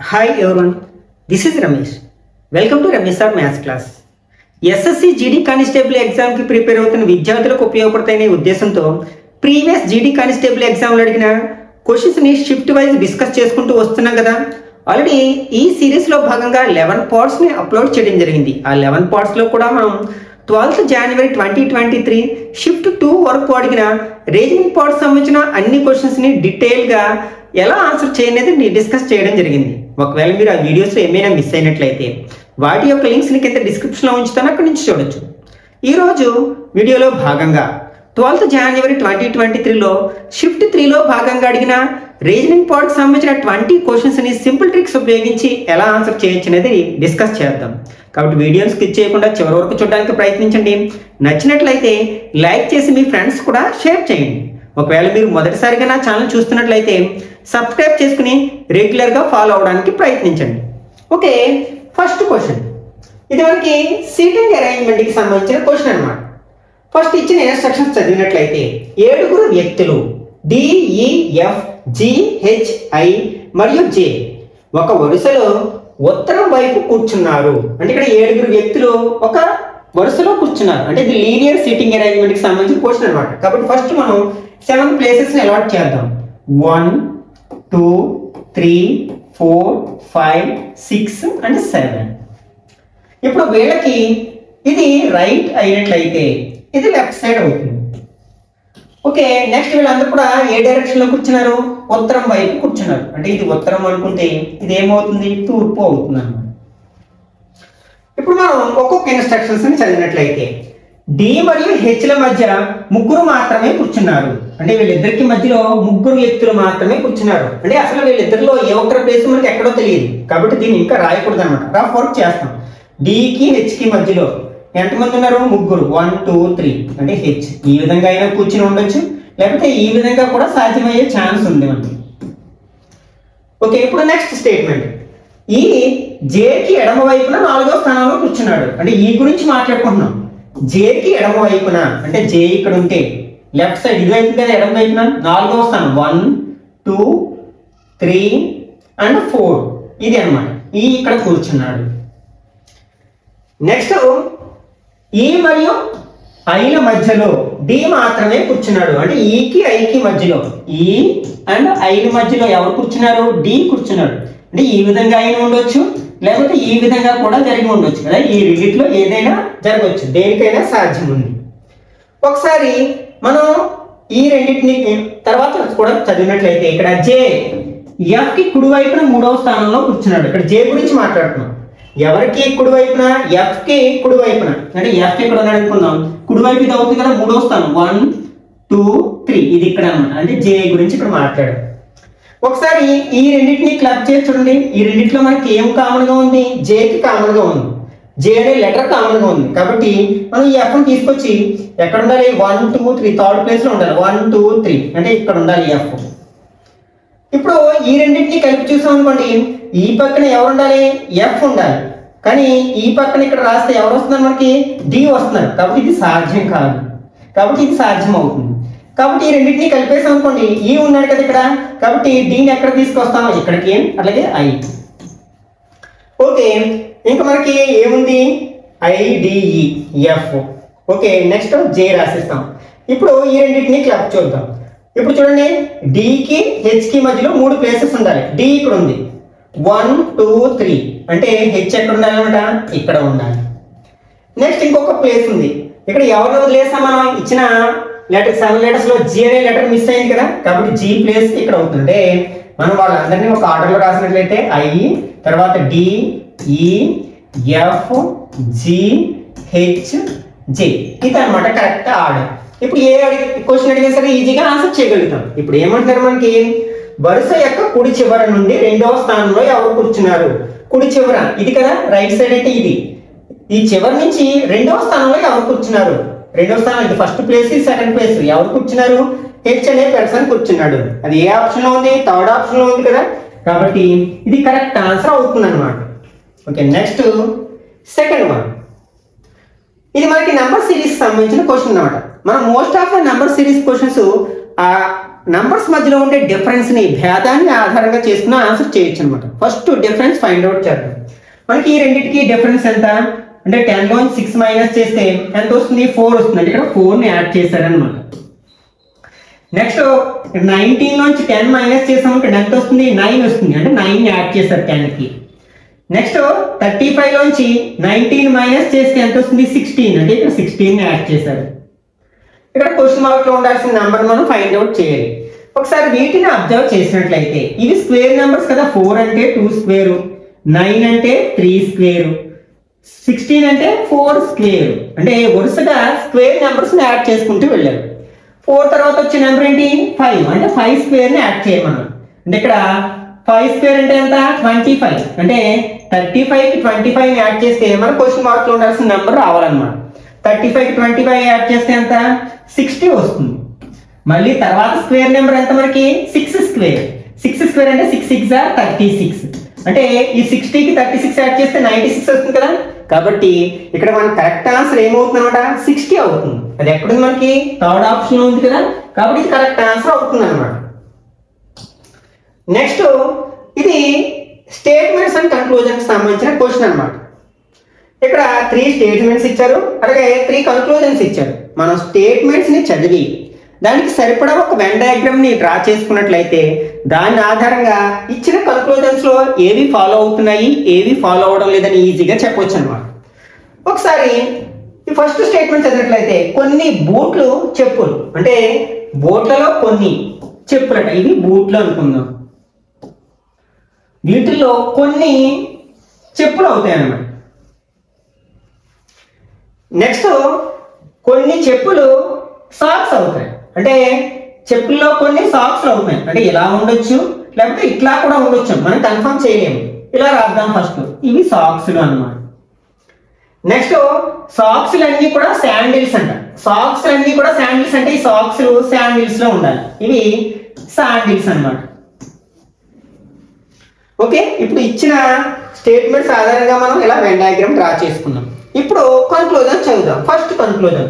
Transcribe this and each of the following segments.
Hi everyone, this is Ramesh. Welcome to Ramesh Sir Maths class. SSC GD constable exam కి prepare అవుతున్న విద్యార్థులకు ఉపయోగపడతాయనే ఉద్దేశంతో previous GD constable ఎగ్జామ్లో అడిగిన questions ని షిఫ్ట్ వైజ్ డిస్కస్ చేసుకుంటూ వస్తున్నాం కదా. ఆల్రెడీ ఈ సిరీస్ లో భాగంగా 11 పార్ట్స్ ని అప్లోడ్ చేయడం జరిగింది. ఆ 11 పార్ట్స్ లో కూడా మనం 12th January 2023 షిఫ్ట్ 2 వరకు అడిగిన రీజనింగ్ పార్ట్స్ సంబంధించిన అన్ని క్వశ్చన్స్ ని డీటెయిల్ గా ఎలా ఆన్సర్ చేయనేది డిస్కస్ చేయడం జరిగింది. ఒకవేళ మీరు ఆ వీడియోస్ ఏమైనా మిస్ అయినట్లయితే వాటి యొక్క లింక్స్ ని కింద డిస్క్రిప్షన్లో ఉంచుతాను, అక్కడి నుంచి చూడొచ్చు. ఈరోజు వీడియోలో భాగంగా 12th January 2023లో షిఫ్ట్ 3లో భాగంగా అడిగిన రీజనింగ్ పార్ట్కి సంబంధించిన 20 క్వశ్చన్స్ని సింపుల్ ట్రిక్స్ ఉపయోగించి ఎలా ఆన్సర్ చేయొచ్చు అనేది డిస్కస్ చేద్దాం. కాబట్టి వీడియోని స్కిప్ చేయకుండా చివరి వరకు చూడడానికి ప్రయత్నించండి. నచ్చినట్లయితే లైక్ చేసి మీ ఫ్రెండ్స్ కూడా షేర్ చేయండి. ఒకవేళ మీరు మొదటిసారిగా నా ఛానల్ చూస్తున్నట్లయితే సబ్స్క్రైబ్ చేసుకుని రెగ్యులర్గా ఫాలో అవడానికి ప్రయత్నించండి. Okay, first question. ఇది మనకి సీటింగ్ అరేంజ్మెంట్కి సంబంధించిన క్వశ్చన్ అనమాట. ఫస్ట్ ఇచ్చిన ఇన్స్ట్రక్షన్స్ చదివినట్లయితే 7 వ్యక్తులు DEFGHI మరియు J ఒక వరుసలో ఉత్తరం వైపు కూర్చున్నారు. అంటే ఇక్కడ 7 వ్యక్తులు ఒక వరుసలో కూర్చున్నారు. అంటే ఇది లీనియర్ సీటింగ్ అరేంజ్మెంట్కి సంబంధించిన క్వశ్చన్ అనమాట. కాబట్టి ఫస్ట్ మనం 7 ప్లేసెస్ని అలాట్ చేద్దాం. 1 2 3 4 5 6 అండ్ 7. ఇప్పుడు వీళ్ళకి ఇది రైట్ అయినట్లయితే ఇది లెఫ్ట్ సైడ్ అవుతుంది. ఓకే, నెక్స్ట్ వీళ్ళందరూ కూడా ఏ డైరెక్షన్ లో కూర్చున్నారు? ఉత్తరం వైపు కూర్చున్నారు. అంటే ఇది ఉత్తరం అనుకుంటే ఇది ఏమవుతుంది? తూర్పు అవుతుంది అన్నమాట. ఇప్పుడు మనం ఒక్కొక్క ఇన్స్ట్రక్షన్స్ ని చదివినట్లయితే D మరియు H ల మధ్య 3 మాత్రమే కూర్చున్నారు. అంటే వీళ్ళిద్దరికి మధ్యలో 3 వ్యక్తులు మాత్రమే కూర్చున్నారు. అంటే అసలు వీళ్ళిద్దరిలో ఏ ఒక్కరి ప్లేస్ మనకి ఎక్కడో తెలియదు. కాబట్టి దీన్ని ఇంకా రాయకూడదు అనమాట. రఫ్ వర్క్ చేస్తాం. D కి H కి మధ్యలో ఎంతమంది ఉన్నారు? 3. 1 2 3. అంటే H ఈ విధంగా అయినా కూర్చుని ఉండొచ్చు, లేకపోతే ఈ విధంగా కూడా సాధ్యమయ్యే ఛాన్స్ ఉంది మనకి. ఓకే, ఇప్పుడు నెక్స్ట్ స్టేట్మెంట్. ఈ J కి ఎడమ వైపున 4వ స్థానంలో కూర్చున్నాడు. అంటే ఈ గురించి మాట్లాడుకుంటున్నాం. J కి ఎడమ వైపున అంటే J ఇక్కడ ఉంటే లెఫ్ట్ సైడ్ ఇది వైపు కదా, ఎడమ వైపున 4వ స్థానం 1 2 3 అండ్ 4 ఇది అన్నమాట. ఈ ఇక్కడ కూర్చున్నాడు. నెక్స్ట్ E మరియు I ల మధ్యలో D మాత్రమే కూర్చున్నాడు. అంటే E కి I కి మధ్యలో E అండ్ I ల మధ్యలో ఎవరు కూర్చున్నారు? D కూర్చున్నాడు. అంటే ఈ విధంగా అయినా ఉండొచ్చు, లేకపోతే ఈ విధంగా కూడా జరిగి ఉండొచ్చు కదా. ఈ రెండిట్లో ఏదైనా జరగవచ్చు, దేనికైనా సాధ్యం ఉంది. ఒకసారి మనం ఈ రెండింటిని తర్వాత కూడా చదివినట్లయితే ఇక్కడ J F కి కుడి వైపున 3వ స్థానంలో కూర్చున్నాడు. ఇక్కడ J గురించి మాట్లాడుతున్నాం. ఎవరికి కుడి వైపున? F కి కుడి వైపున. అంటే F ఇక్కడ ఉన్నాడు అనుకుందాం. కుడి వైపు ఇది అవుతుంది కదా, 3వ స్థానం 1 2 3 ఇది ఇక్కడ అన్నమాట. అంటే J గురించి ఇక్కడ మాట్లాడారు. ఒకసారి ఈ రెండింటిని క్లబ్ చేసి చూడండి. ఈ రెండింటిలో మనకి ఏం కామన్ గా ఉంది? J కి కామన్ గా ఉంది. J అనే లెటర్ కామన్ గా ఉంది. కాబట్టి మనం ఈ F ని తీసుకొచ్చి ఎక్కడ ఉండాలి? 1 2 3 థర్డ్ ప్లేస్ లో ఉండాలి. 1 2 3 అంటే ఇక్కడ ఉండాలి F. ఇప్పుడు ఈ రెండింటిని కలిపి చూసాం అనుకోండి, ఈ పక్కన ఎవరు ఉండాలి? F ఉండాలి. కానీ ఈ పక్కన ఇక్కడ రాస్తే ఎవరు వస్తున్నారు? మనకి D వస్తున్నారు. కాబట్టి ఇది సాధ్యం కాదు. కాబట్టి ఇది సాధ్యం అవుతుంది. కాబట్టి ఈ రెండింటిని కలిపేసాం అనుకోండి, ఈ ఉన్నాడు కదా ఇక్కడ. కాబట్టి డీని ఎక్కడ తీసుకొస్తాం? ఇక్కడికి. అలాగే I. ఓకే, ఇంకా మనకి ఏముంది? IDEF. Okay, next J రాసిస్తాం. ఇప్పుడు ఈ రెండింటిని క్లబ్ చూద్దాం. ఇప్పుడు చూడండి, D కి H కి మధ్యలో 3 ప్లేసెస్ ఉండాలి. D ఇక్కడ ఉంది 1 2 3 అంటే H ఎక్కడ ఉండాలన్నమాట? ఇక్కడ ఉండాలి. నెక్స్ట్ ఇంకొక ప్లేస్ ఉంది. ఇక్కడ ఎవరిని వదిలేసాం మనం? ఇచ్చిన లెటర్ 7 లెటర్స్ లో G అనే లెటర్ మిస్ అయింది కదా. కాబట్టి G ప్లేస్ ఇక్కడ అవుతుంది. మనం వాళ్ళందరినీ ఒక ఆర్డర్ లో రాసినట్లయితే I తర్వాత D E F G H J ఇది అన్నమాట కరెక్ట్ ఆర్డర్. ఇప్పుడు ఏ క్వశ్చన్ అడిగినా సరే ఈజీగా ఆన్సర్ చేయగలుగుతాం. ఇప్పుడు ఏమంటారు మనకి? వరుస యొక్క కుడి చివర నుండి 2వ స్థానంలో ఎవరు కూర్చున్నారు? కుడి చివర ఇది కదా, రైట్ సైడ్ అయితే ఇది. ఈ చివరి నుంచి 2వ స్థానంలో ఎవరు కూర్చున్నారు? 2వ స్థానం ఇది ఫస్ట్ ప్లేస్, సెకండ్ ప్లేస్. ఎవరు కూర్చున్నారు? H అనే పర్సన్ కూర్చున్నాడు. అది ఏ ఆప్షన్ లో ఉంది? థర్డ్ ఆప్షన్ లో ఉంది కదా. కాబట్టి ఇది కరెక్ట్ ఆన్సర్ అవుతుంది అనమాట. Okay, next second one. ఇది మనకి నంబర్ సిరీస్ సంబంధించిన క్వశ్చన్ అనమాట. మనం most of the number series questions numbers మధ్యలో ఉండే డిఫరెన్స్ని భేదాన్ని ఆధారంగా చేసుకుని ఆన్సర్ చేయొచ్చు అనమాట. ఫస్ట్ డిఫరెన్స్ ఫైండ్ అవుట్ చేద్దాం. మనకి ఈ రెండింటికి డిఫరెన్స్ ఎంత అంటే 10 లోంచి 6 మైనస్ చేస్తే ఎంత వస్తుంది? 4 వస్తుంది. అంటే ఇక్కడ 4ని యాడ్ చేశారనమాట. నెక్స్ట్ 19 లోంచి 10 మైనస్ చేసామంటే ఎంత వస్తుంది? 9 వస్తుంది. అంటే 9ని యాడ్ చేశారు 10కి. నెక్స్ట్ 35 లోంచి 19 మైనస్ చేస్తే ఎంత వస్తుంది? 16. అంటే ఇక్కడ 16ని యాడ్ చేశారు. ఇక్కడ క్వశ్చన్ మార్క్ లో ఉండాల్సిన నెంబర్ మనం ఫైండ్ అవుట్ చేయాలి. ఒకసారి వీటిని అబ్జర్వ్ చేసినట్లయితే ఇవి స్క్వేర్ నెంబర్స్ కదా. 4 అంటే 2 స్క్వేర్, 9 అంటే 3 స్క్వేర్, 16 అంటే 4 స్క్వేర్. అంటే వరుసగా స్క్వేర్ నెంబర్స్ ని యాడ్ చేసుకుంటూ వెళ్ళారు. 4 తర్వాత వచ్చే నెంబర్ ఏంటి? 5. అంటే 5 స్క్వేర్ ని యాడ్ చేయమన్నాం. అంటే ఇక్కడ 5 స్క్వేర్ అంటే ఎంత? 25. అంటే 35 కి 25 ని యాడ్ చేస్తే మన క్వశ్చన్ మార్క్ లో ఉండాల్సిన నెంబర్ రావాలన్నమాట. 35 కి 25 యాడ్ చేస్తే ఎంత? 60 వస్తుంది. మళ్ళీ తర్వాత స్క్వేర్ నెంబర్ ఎంత మనకి? 6 స్క్వేర్. 6 స్క్వేర్ అంటే 6 6 36. అంటే ఈ 60 కి 36 యాడ్ చేస్తే 96 వస్తుంది కదా. కాబట్టి ఇక్కడ మన కరెక్ట్ ఆన్సర్ ఏమవుతుంది అనమాట? 60 అవుతుంది. అది ఎక్కడుంది మనకి? థర్డ్ ఆప్షన్ ఉంది కదా. కాబట్టి ఇది కరెక్ట్ ఆన్సర్ అవుతుంది అనమాట. నెక్స్ట్ ఇది స్టేట్మెంట్స్ అండ్ కన్క్లూజన్ సంబంధించిన క్వశ్చన్ అనమాట. ఇక్కడ 3 స్టేట్మెంట్స్ ఇచ్చారు, అలాగే 3 కన్క్లూజన్స్ ఇచ్చారు. మనం స్టేట్మెంట్స్ ని చదివి దానికి సరిపడా ఒక వెన్ డయాగ్రామ్ ని డ్రా చేసుకున్నట్లయితే దాని ఆధారంగా ఇచ్చిన కన్క్లూజన్స్ లో ఏవి ఫాలో అవుతున్నాయి, ఏవి ఫాలో అవడం లేదని ఈజీగా చెప్పొచ్చు అనమాట. ఒకసారి ఈ ఫస్ట్ స్టేట్మెంట్ చదివినట్లయితే కొన్ని బూట్లు చెప్పులు, అంటే బూట్లలో కొన్ని చెప్పులట. ఇవి బూట్లు అనుకుందాం. వీటిల్లో కొన్ని చెప్పులు అవుతాయి అన్నమాట. నెక్స్ట్ కొన్ని చెప్పులు సాక్స్ అవుతాయి. అంటే చెప్పుల్లో కొన్ని సాక్స్ అవుతాయి. అంటే ఇలా ఉండొచ్చు, లేకపోతే ఇట్లా కూడా ఉండొచ్చు, మనం కన్ఫర్మ్ చేయలేము. ఇలా రాద్దాం ఫస్ట్. ఇవి సాక్స్లు అన్నమాట. నెక్స్ట్ సాక్స్లు అన్ని కూడా శాండిల్స్ అంట. సాక్స్ అన్ని కూడా శాండిల్స్ అంటే ఈ సాక్స్ శాండిల్స్ లో ఉండాలి. ఇవి శాండిల్స్ అన్నమాట. ఓకే, ఇప్పుడు ఇచ్చిన స్టేట్మెంట్స్ ఆధారంగా మనం ఇలా వెన్ డయాగ్రామ్ డ్రా చేసుకున్నాం. ఇప్పుడు కన్క్లూజన్ చదువుదాం. ఫస్ట్ కన్క్లూజన్,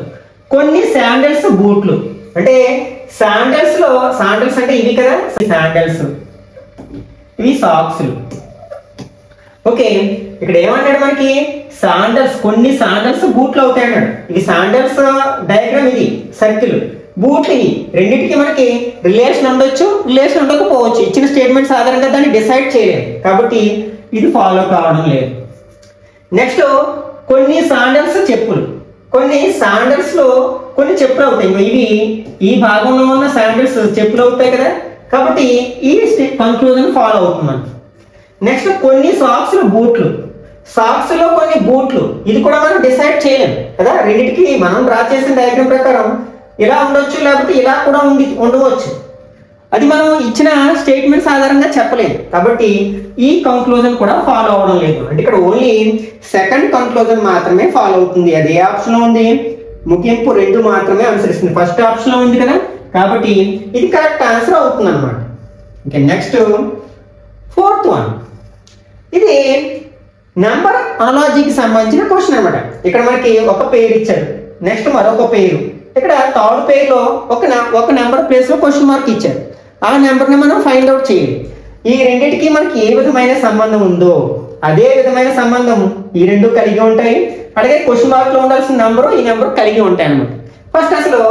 కొన్ని శాండిల్స్ బూట్లు. అంటే శాండిల్స్ అంటే ఇవి కదా, శాండిల్స్, ఇవి సాక్స్లు. ఓకే, ఇక్కడ ఏమన్నాడు మనకి? శాండిల్స్, కొన్ని శాండిల్స్ బూట్లు అవుతాయి అన్నాడు. ఇవి శాండిల్స్ డయాగ్రామ్, ఇది సర్కిల్, బూట్లు. ఇవి రెండింటికి మనకి రిలేషన్ ఉండొచ్చు, రిలేషన్ ఉండకపోవచ్చు. ఇచ్చిన స్టేట్మెంట్స్ ఆధారంగా దాన్ని డిసైడ్ చేయలేదు, కాబట్టి ఇది ఫాలో కావడం లేదు. నెక్స్ట్ కొన్ని శాండిల్స్ చెప్పులు. కొన్ని శాండిల్స్ లో కొన్ని చెప్పులు అవుతాయి. ఇవి ఈ భాగంలో ఉన్న శాండిల్స్ చెప్పులు అవుతాయి కదా, కాబట్టి ఈ కన్క్లూజన్ ఫాలో అవుతుంది. నెక్స్ట్ కొన్ని సాక్స్ బూట్లు. సాక్స్ లో కొన్ని బూట్లు, ఇది కూడా మనం డిసైడ్ చేయలేం కదా. రెండింటికి మనం డ్రా చేసిన డయాగ్రామ్ ప్రకారం ఇలా ఉండొచ్చు, లేకపోతే ఇలా కూడా ఉండవచ్చు. అది మనం ఇచ్చిన స్టేట్మెంట్స్ ఆధారంగా చెప్పలేము, కాబట్టి ఈ కంక్లూజన్ కూడా ఫాలో అవడం లేదు. అంటే ఇక్కడ ఓన్లీ సెకండ్ కంక్లూజన్ మాత్రమే ఫాలో అవుతుంది. అది ఏ ఆప్షన్ లో ఉంది? ముగింపు 2 మాత్రమే అనుసరిస్తుంది. ఫస్ట్ ఆప్షన్ లో ఉంది కదా, కాబట్టి ఇది కరెక్ట్ ఆన్సర్ అవుతుంది అనమాట. Okay, next fourth one. ఇది నంబర్ అనాలజీకి సంబంధించిన క్వశ్చన్ అనమాట. ఇక్కడ మనకి ఒక పేరు ఇచ్చారు, నెక్స్ట్ మరొక పేరు. ఇక్కడ థర్డ్ పేర్ లో ఒక నెంబర్ ప్లేస్ లో క్వశ్చన్ మార్క్ ఇచ్చారు. ఆ నెంబర్ ని మనం ఫైండ్ అవుట్ చేయాలి. ఈ రెండింటికి మనకి ఏ విధమైన సంబంధం ఉందో అదే విధమైన సంబంధం ఈ రెండు కలిగి ఉంటాయి. అలాగే క్వశ్చన్ మార్క్ లో ఉండాల్సిన నెంబర్ ఈ నెంబర్ కలిగి ఉంటాయి అన్నమాట. ఫస్ట్ అసలు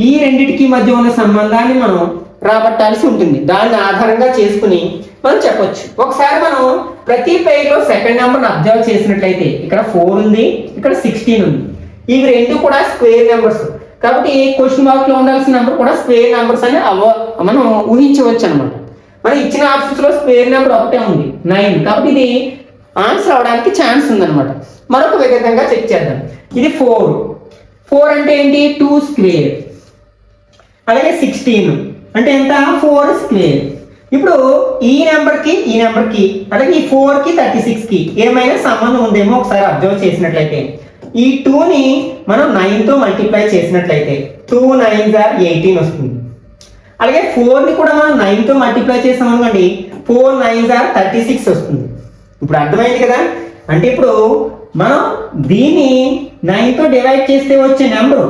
ఈ రెండింటికి మధ్య ఉన్న సంబంధాన్ని మనం రాబట్టాల్సి ఉంటుంది. దాన్ని ఆధారంగా చేసుకుని మనం చెప్పొచ్చు. ఒకసారి మనం ప్రతి పేర్ లో సెకండ్ నెంబర్ అబ్జర్వ్ చేసినట్లయితే ఇక్కడ 4 ఉంది, ఇక్కడ 16 ఉంది. ఇవి రెండు కూడా స్క్వేర్ నెంబర్స్, కాబట్టి క్వశ్చన్ మార్క్ లో ఉండాల్సిన నెంబర్ కూడా స్క్వేర్ నెంబర్స్ అని మనం ఊహించవచ్చు అనమాట. మనం ఇచ్చిన ఆప్షన్స్ లో స్క్వేర్ నెంబర్ ఒకటే ఉంది, 9, కాబట్టి ఇది ఆన్సర్ అవడానికి ఛాన్స్ ఉందన్నమాట. మరొక విధంగా చెక్ చేద్దాం. ఇది 4 అంటే ఏంటి? 2 స్క్వేర్. అలాగే 16 అంటే ఎంత? 4 స్క్వేర్. ఇప్పుడు ఈ నెంబర్ కి అలాగే ఈ 4 కి 36 కి ఏమైనా సంబంధం ఉందేమో ఒకసారి అబ్జర్వ్ చేసినట్లయితే ఈ 2 ని మనం 9 తో మల్టిప్లై చేసినట్లయితే 2 9s are 18 వస్తుంది. అలాగే 4 ని కూడా మనం 9 తో మల్టిప్లై చేసాం అనుకోండి, 4 9s are 36 వస్తుంది. ఇప్పుడు అర్థమైంది కదా. అంటే ఇప్పుడు మనం దీన్ని 9 తో డివైడ్ చేస్తే వచ్చే నెంబర్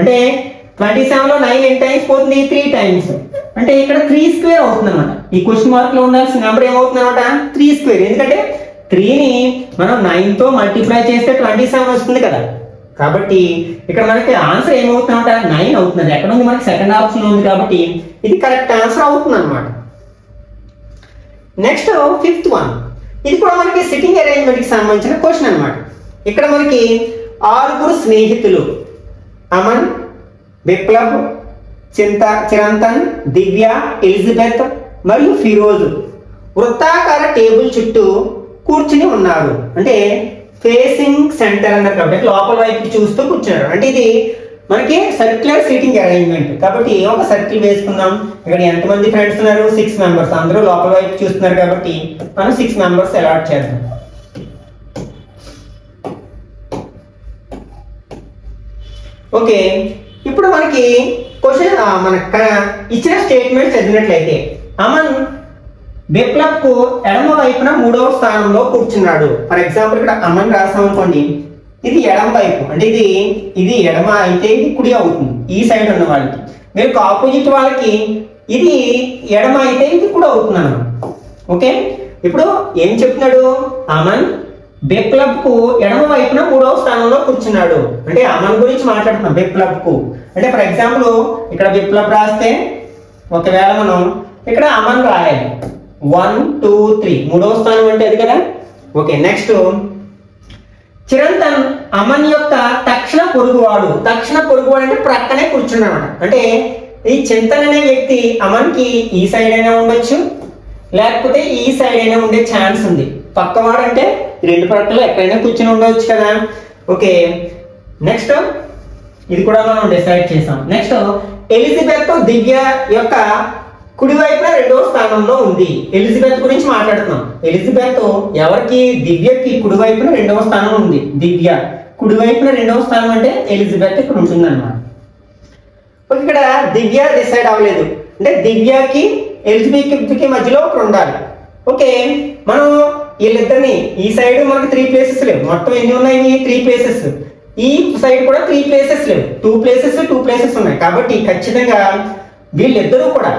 అంటే 27 లో 9 ఎన్ని టైమ్స్ పోతుంది? 3 టైమ్స్. అంటే ఇక్కడ 3 స్క్వేర్ అవుతుంది అనమాట. ఈ క్వశ్చన్ మార్క్ లో ఉండాల్సిన నెంబర్ ఏమవుతుంది అనమాట 3 స్క్వేర్. ఎందుకంటే 3ని మనం 9 తో మల్టిప్లై చేస్తే 27 వస్తుంది కదా. కాబట్టి ఇక్కడ మనకి ఆన్సర్ ఏమవుతుంది అనమాట 9 అవుతుంది. ఎక్కడ ఉంది మనకి సెకండ్ ఆప్షన్ ఉంది కాబట్టి ఇది కరెక్ట్ ఆన్సర్ అవుతుంది అనమాట. నెక్స్ట్ 5th వన్, ఇది కూడా మనకి సిట్టింగ్ అరేంజ్మెంట్ కి సంబంధించిన క్వశ్చన్ అనమాట. ఇక్కడ మనకి 6 స్నేహితులు అమన్, విప్లవ్, చిరంతన్, దివ్య, ఎలిజబెత్ మరియు ఫిరోజ్ వృత్తాకార టేబుల్ చుట్టూ కూర్చుని ఉన్నారు. అంటే ఫేసింగ్ సెంటర్ అన్నారు కాబట్టి లోపల వైపు చూస్తూ కూర్చున్నారు. అంటే ఇది మనకి సర్క్యులర్ సీటింగ్ అరేంజ్మెంట్ కాబట్టి ఒక సర్కిల్ వేసుకుందాం. ఇక్కడ ఎంతమంది ఫ్రెండ్స్ ఉన్నారు 6 మెంబర్స్. అందరూ లోపల వైపు చూస్తున్నారు కాబట్టి మనం 6 మెంబర్స్ అలాట్ చేద్దాం. ఓకే, ఇప్పుడు మనకి క్వశ్చన్ మనకు ఇచ్చిన స్టేట్మెంట్ చదివినట్లయితే అమన్ విప్లవ్ కు ఎడమ వైపున 3వ స్థానంలో కూర్చున్నాడు. ఫర్ ఎగ్జాంపుల్ ఇక్కడ అమన్ రాసాం అనుకోండి, ఇది ఎడమ వైపు, అంటే ఇది ఎడమ అయితే ఇది కుడి అవుతుంది ఈ సైడ్ ఉన్న వాళ్ళకి. మీరు ఆపోజిట్ వాళ్ళకి ఇది ఎడమ అయితే ఇది కుడి అవుతుంది అన్నమాట. ఓకే, ఇప్పుడు ఏం చెప్తున్నాడు అమన్ విప్లవ్ కు ఎడమ వైపున 3వ స్థానంలో కూర్చున్నాడు. అంటే అమన్ గురించి మాట్లాడుతున్నాం విప్లవ్ కు. అంటే ఫర్ ఎగ్జాంపుల్ ఇక్కడ విప్లవ్ రాస్తే ఒకవేళ మనం ఇక్కడ అమన్ రాయాలి 1 2 3 3వ స్థానం అంటే అది కదా. ఓకే, నెక్స్ట్ చిరంతన్ అమన్ యొక్క తక్షణ పొరుగువాడు. తక్షణ పొరుగువాడు అంటే ప్రక్కనే కూర్చున్నాడు అనమాట. అంటే ఈ చింతన్ అనే వ్యక్తి అమన్ కి ఈ సైడ్ అయినా ఉండొచ్చు లేకపోతే ఈ సైడ్ అయినా ఉండే ఛాన్స్ ఉంది. పక్కవాడు అంటే 2 పక్కలు ఎక్కడైనా కూర్చుని ఉండవచ్చు కదా. ఓకే, నెక్స్ట్ ఇది కూడా మనం డిసైడ్ చేసాం. నెక్స్ట్ ఎలిజబెత్ దివ్య యొక్క కుడివైపున 2వ స్థానంలో ఉంది. ఎలిజబెత్ గురించి మాట్లాడుతున్నాం. ఎలిజబెత్ ఎవరికి దివ్యకి కుడివైపున 2వ స్థానం ఉంది. దివ్య కుడివైపున 2వ స్థానం అంటే ఎలిజబెత్ ఇక్కడ ఉంటుంది అనమాట. ఇక్కడ దివ్య డిసైడ్ అవ్వలేదు, అంటే దివ్యకి ఎలిజబెత్కి మధ్యలో ఒకటి ఉండాలి. ఓకే, మనం వీళ్ళిద్దరిని ఈ సైడ్ మనకి 3 ప్లేసెస్ లేవు. మొత్తం ఎన్ని ఉన్నాయి 3 ప్లేసెస్. ఈ సైడ్ కూడా 3 ప్లేసెస్ లేవు. 2 ప్లేసెస్ ఉన్నాయి. కాబట్టి ఖచ్చితంగా వీళ్ళిద్దరూ కూడా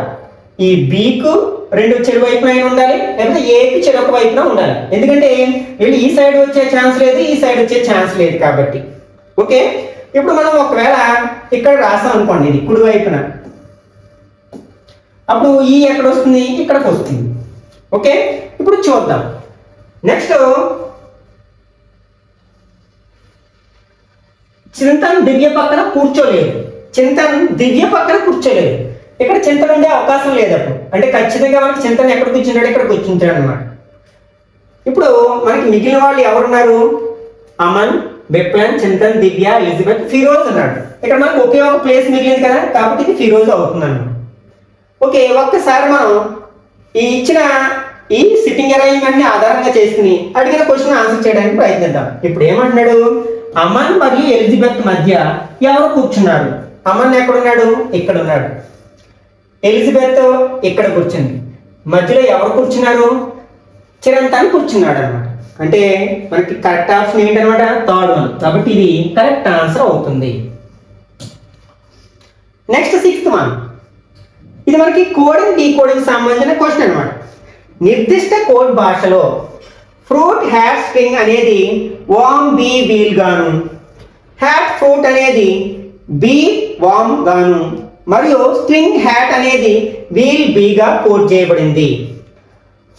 ఈ బికు 2 చెరువైపున ఉండాలి లేకపోతే ఏకి చెరొక వైపున ఉండాలి. ఎందుకంటే వీళ్ళు ఈ సైడ్ వచ్చే ఛాన్స్ లేదు ఈ సైడ్ వచ్చే ఛాన్స్ లేదు కాబట్టి. ఓకే, ఇప్పుడు మనం ఒకవేళ ఇక్కడ రాసాం అనుకోండి ఇది కుడి వైపున, అప్పుడు ఈ ఎక్కడ వస్తుంది ఇక్కడికి వస్తుంది. ఓకే, ఇప్పుడు చూద్దాం. నెక్స్ట్ చింతన్ దివ్య పక్కన కూర్చోలేదు. ఇక్కడ చింతన ఉండే అవకాశం లేదు అప్పుడు. అంటే ఖచ్చితంగా మనకి చింతన ఎక్కడ కూర్చుంటాడు ఇక్కడ కూర్చుంటాడు అనమాట. ఇప్పుడు మనకి మిగిలిన వాళ్ళు ఎవరున్నారు అమన్, విప్లవ్, చింతన్, దివ్య, ఎలిజబెత్, ఫిరోజ్ అన్నాడు. ఇక్కడ మనకు ఒకే ఒక ప్లేస్ మిగిలింది కదా కాబట్టి ఇది ఫిరోజ్ అవుతుంది అన్నమాట. ఓకే, ఒక్కసారి మనం ఈ ఇచ్చిన ఈ సిట్టింగ్ అరేంజ్మెంట్ ని ఆధారంగా చేసుకుని అడిగిన క్వశ్చన్ ఆన్సర్ చేయడానికి ప్రయత్నిద్దాం. ఇప్పుడు ఏమంటున్నాడు అమన్ మరియు ఎలిజబెత్ మధ్య ఎవరు కూర్చున్నారు? అమన్ ఎక్కడున్నాడు ఇక్కడ ఉన్నాడు, ఎలిజబెత్ ఇక్కడ కూర్చుంది. మధ్యలో ఎవరు కూర్చున్నారు చిరంతన్ కూర్చున్నాడు అనమాట. అంటే మనకి కరెక్ట్ ఆప్షన్ ఏంటనమాట 3rd వన్. కాబట్టి ఇది కరెక్ట్ ఆన్సర్ అవుతుంది. నెక్స్ట్ 6th వన్, ఇది మనకి కోడింగ్ డీకోడింగ్ సంబంధించిన క్వశ్చన్ అనమాట. నిర్దిష్ట కోడ్ భాషలో ఫ్రూట్ హ్యాట్ స్ట్రింగ్ అనేది వామ్ బీ వీల్ గాను, హ్యాట్ ఫ్రూట్ అనేది బీ వామ్ గాను మరియు స్ట్రింగ్ హ్యాట్ అనేది వీల్ బీగా కోడ్ చేయబడింది.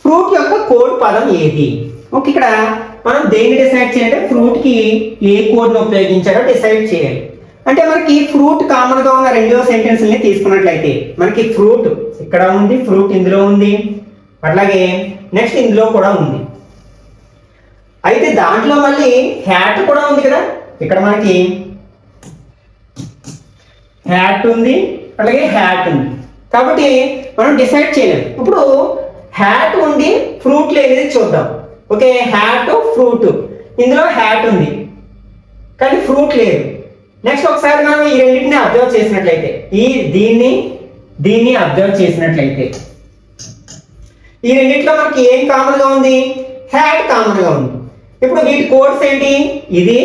ఫ్రూట్ యొక్క కోడ్ పదం ఏది? ఓకే, ఇక్కడ మనం దేన్ని డిసైడ్ చేయాలంటే ఫ్రూట్ కి ఏ కోడ్ ని ఉపయోగించాలో డిసైడ్ చేయాలి. అంటే మనకి ఫ్రూట్ కామన్ గా ఉన్న 2వ సెంటెన్స్ ని తీసుకున్నట్లయితే మనకి ఫ్రూట్ ఇక్కడ ఉంది, ఫ్రూట్ ఇందులో ఉంది, అట్లాగే నెక్స్ట్ ఇందులో కూడా ఉంది. అయితే దాంట్లో మళ్ళీ హ్యాట్ కూడా ఉంది కదా. ఇక్కడ మనకి హ్యాట్ ఉంది అలాగే హ్యాట్ ఉంది కాబట్టి మనం డిసైడ్ చేయలేము. ఇప్పుడు హ్యాట్ ఉండి ఫ్రూట్ లేనిది చూద్దాం. ఓకే, హ్యాట్ ఫ్రూట్, ఇందులో హ్యాట్ ఉంది కానీ ఫ్రూట్ లేదు. నెక్స్ట్ ఒకసారి మనం ఈ రెండింటిని అబ్జర్వ్ చేసినట్లయితే దీన్ని అబ్జర్వ్ చేసినట్లయితే ఈ రెండింటిలో మనకి ఏం కామన్ గా ఉంది? హ్యాట్ కామన్ గా ఉంది. ఇప్పుడు వీటి కోడ్స్ ఏంటి? ఇది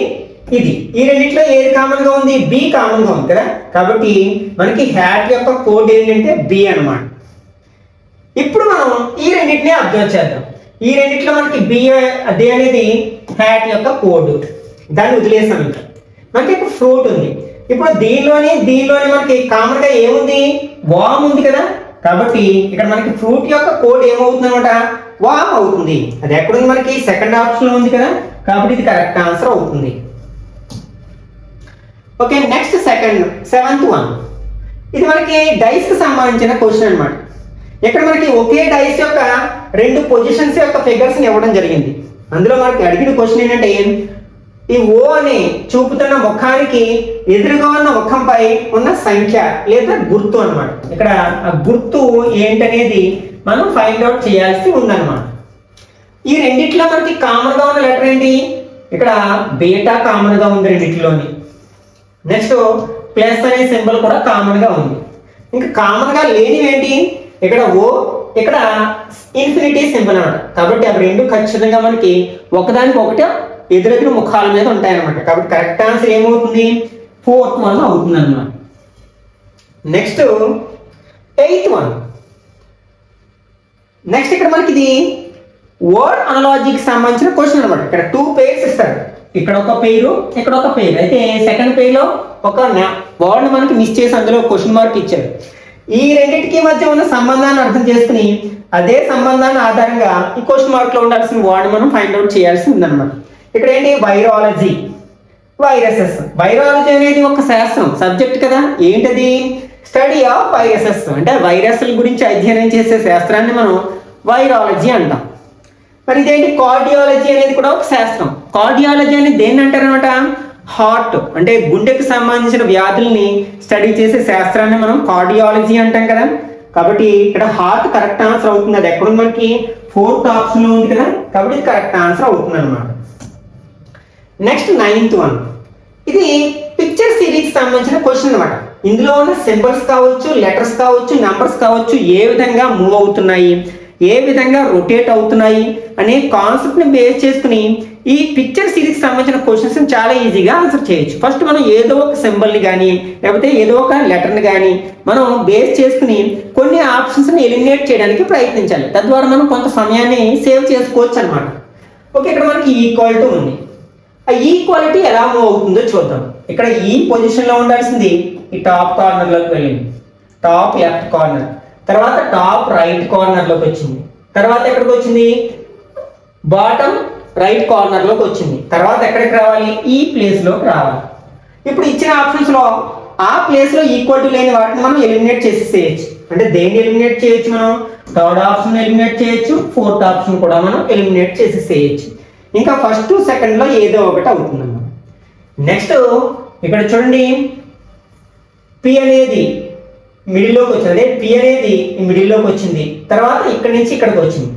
ఇది ఈ రెండిట్లో ఏది కామన్ గా ఉంది? బి కామన్ గా ఉంది కదా. కాబట్టి మనకి హ్యాట్ యొక్క కోడ్ ఏంటంటే బి అన్నమాట. ఇప్పుడు మనం ఈ రెండింటిని అబ్జర్వ్ చేద్దాం. ఈ రెండిట్లో మనకి బి అనేది హ్యాట్ యొక్క కోడ్. దాన్ని వదిలేసాం. ఇంకా మనకి ఫ్రూట్ ఉంది. ఇప్పుడు దీనిలోని మనకి కామన్ గా ఏముంది? వామ్ ఉంది కదా. కాబట్టి ఇక్కడ మనకి ఫ్రూట్ యొక్క కోడ్ ఏమవుతుంది అనమాట? వామ్ అవుతుంది. అది ఎక్కడుంది? మనకి సెకండ్ ఆప్షన్ లో ఉంది కదా. కాబట్టి ఇది కరెక్ట్ ఆన్సర్ అవుతుంది. Okay, next seventh one. ఇది మనకి డైస్ కి సంబంధించిన క్వశ్చన్ అన్నమాట. ఇక్కడ మనకి ఒకే డైస్ యొక్క రెండు పొజిషన్స్ యొక్క ఫిగర్స్ ని ఇవ్వడం జరిగింది. అందులో మనకి అడిగిన క్వశ్చన్ ఏంటంటే ఈ ఓ అని చూపుతున్న ముఖానికి ఎదురుగా ఉన్న ముఖంపై ఉన్న సంఖ్య లేదా గుర్తు అన్నమాట. ఇక్కడ ఆ గుర్తు ఏంటనేది మనం ఫైండ్ అవుట్ చేయాల్సి ఉందన్నమాట. ఈ రెండిట్లో మనకి కామన్ గా ఉన్న లెటర్ ఏంటి? ఇక్కడ బీటా కామన్ గా ఉంది రెండిట్లోని. నెక్స్ట్ ప్లస్ అనే సింబల్ కూడా కామన్ గా ఉంది. ఇంకా కామన్ గా లేనివి ఏంటి? ఇక్కడ ఓ, ఇక్కడ ఇన్ఫినిటీ సింబల్ అన్నమాట. కాబట్టి అవి రెండు ఖచ్చితంగా మనకి ఒకదానికి ఒకటి ఎదురెదురు ముఖాల మీద ఉంటాయన్నమాట. కాబట్టి కరెక్ట్ ఆన్సర్ ఏమవుతుంది? 4th వన్ అవుతుంది అన్నమాట. Next 8th one. నెక్స్ట్ ఇక్కడ మనకి ఇది వర్డ్ అనాలజీకి సంబంధించిన క్వశ్చన్ అనమాట. ఇక్కడ 2 pairs ఇస్తారు. ఇక్కడ ఒక పేరు, ఇక్కడ ఒక పేరు. అయితే సెకండ్ పేర్ లో ఒక వర్డ్ మనకి మిస్ చేసి అందులో క్వశ్చన్ మార్క్ ఇచ్చారు. ఈ రెండింటికి మధ్య ఉన్న సంబంధాన్ని అర్థం చేసుకుని అదే సంబంధాన్ని ఆధారంగా ఈ క్వశ్చన్ మార్క్ లో ఉండాల్సిన వర్డ్ మనం ఫైండ్ అవుట్ చేయాల్సి ఉందన్నమాట. ఇక్కడ ఏంటి? Virology, viruses. వైరాలజీ అనేది ఒక శాస్త్రం, సబ్జెక్ట్ కదా. ఏంటది? Study of viruses. అంటే వైరస్ల గురించి అధ్యయనం చేసే శాస్త్రాన్ని మనం వైరాలజీ అంటాం. మరి ఇదేంటి? కార్డియాలజీ అనేది కూడా ఒక శాస్త్రం. కార్డియాలజీ అనేది దేన్ని అంటారనమాట? హార్ట్ అంటే గుండెకి సంబంధించిన వ్యాధుల్ని స్టడీ చేసే శాస్త్రాన్ని మనం కార్డియాలజీ అంటాం కదా. కాబట్టి ఇక్కడ హార్ట్ కరెక్ట్ ఆన్సర్ అవుతుంది. అది ఎక్కడ మనకి 4th ఆప్షన్ లో ఉంది కదా. కాబట్టి ఇది కరెక్ట్ ఆన్సర్ అవుతుంది అనమాట. Next 9th one. ఇది పిక్చర్ సిరీస్ సంబంధించిన క్వశ్చన్ అనమాట. ఇందులో ఉన్న సింబల్స్ కావచ్చు, లెటర్స్ కావచ్చు, నంబర్స్ కావచ్చు ఏ విధంగా మూవ్ అవుతున్నాయి, ఏ విధంగా రొటేట్ అవుతున్నాయి అనే కాన్సెప్ట్ ని బేస్ చేసుకుని ఈ పిక్చర్ సిరీస్ సంబంధించిన క్వశ్చన్స్ చాలా ఈజీగా ఆన్సర్ చేయొచ్చు. ఫస్ట్ మనం ఏదో ఒక సింబల్ ని కానీ లేకపోతే ఏదో ఒక లెటర్ ని కానీ మనం బేస్ చేసుకుని కొన్ని ఆప్షన్స్ ని ఎలిమినేట్ చేయడానికి ప్రయత్నించాలి. తద్వారా మనం కొంత సమయాన్ని సేవ్ చేసుకోవచ్చు అనమాట. ఓకే, ఇక్కడ మనకి ఈక్వాలిటీ ఉంది. ఆ ఈక్వాలిటీ ఎలా మూవ్ అవుతుందో చూద్దాం. ఇక్కడ ఈ పొజిషన్ లో ఉండాల్సింది ఈ టాప్ కార్నర్ లోకి వెళ్ళింది, టాప్ లెఫ్ట్ కార్నర్. తర్వాత టాప్ రైట్ కార్నర్ లోకి వచ్చింది. తర్వాత ఎక్కడికి వచ్చింది? బాటమ్ రైట్ కార్నర్ లోకి వచ్చింది. తర్వాత ఎక్కడికి రావాలి? ఈ ప్లేస్ లోకి రావాలి. ఇప్పుడు ఇచ్చిన ఆప్షన్స్ లో ఆ ప్లేస్ లో ఈక్వాలిటీ లేని వాటిని మనం ఎలిమినేట్ చేసేసేయచ్చు. అంటే దేన్ని ఎలిమినేట్ చేయొచ్చు? మనం థర్డ్ ఆప్షన్ ఎలిమినేట్ చేయొచ్చు, 4th ఆప్షన్ కూడా మనం ఎలిమినేట్ చేసేసేయచ్చు. ఇంకా ఫస్ట్ సెకండ్ లో ఏదో ఒకటి అవుతుందన్నమాట. నెక్స్ట్ ఇక్కడ చూడండి, పి అనేది మిడిల్లోకి వచ్చింది. పి అనేది మిడిల్లోకి వచ్చింది. తర్వాత ఇక్కడ నుంచి ఇక్కడికి వచ్చింది.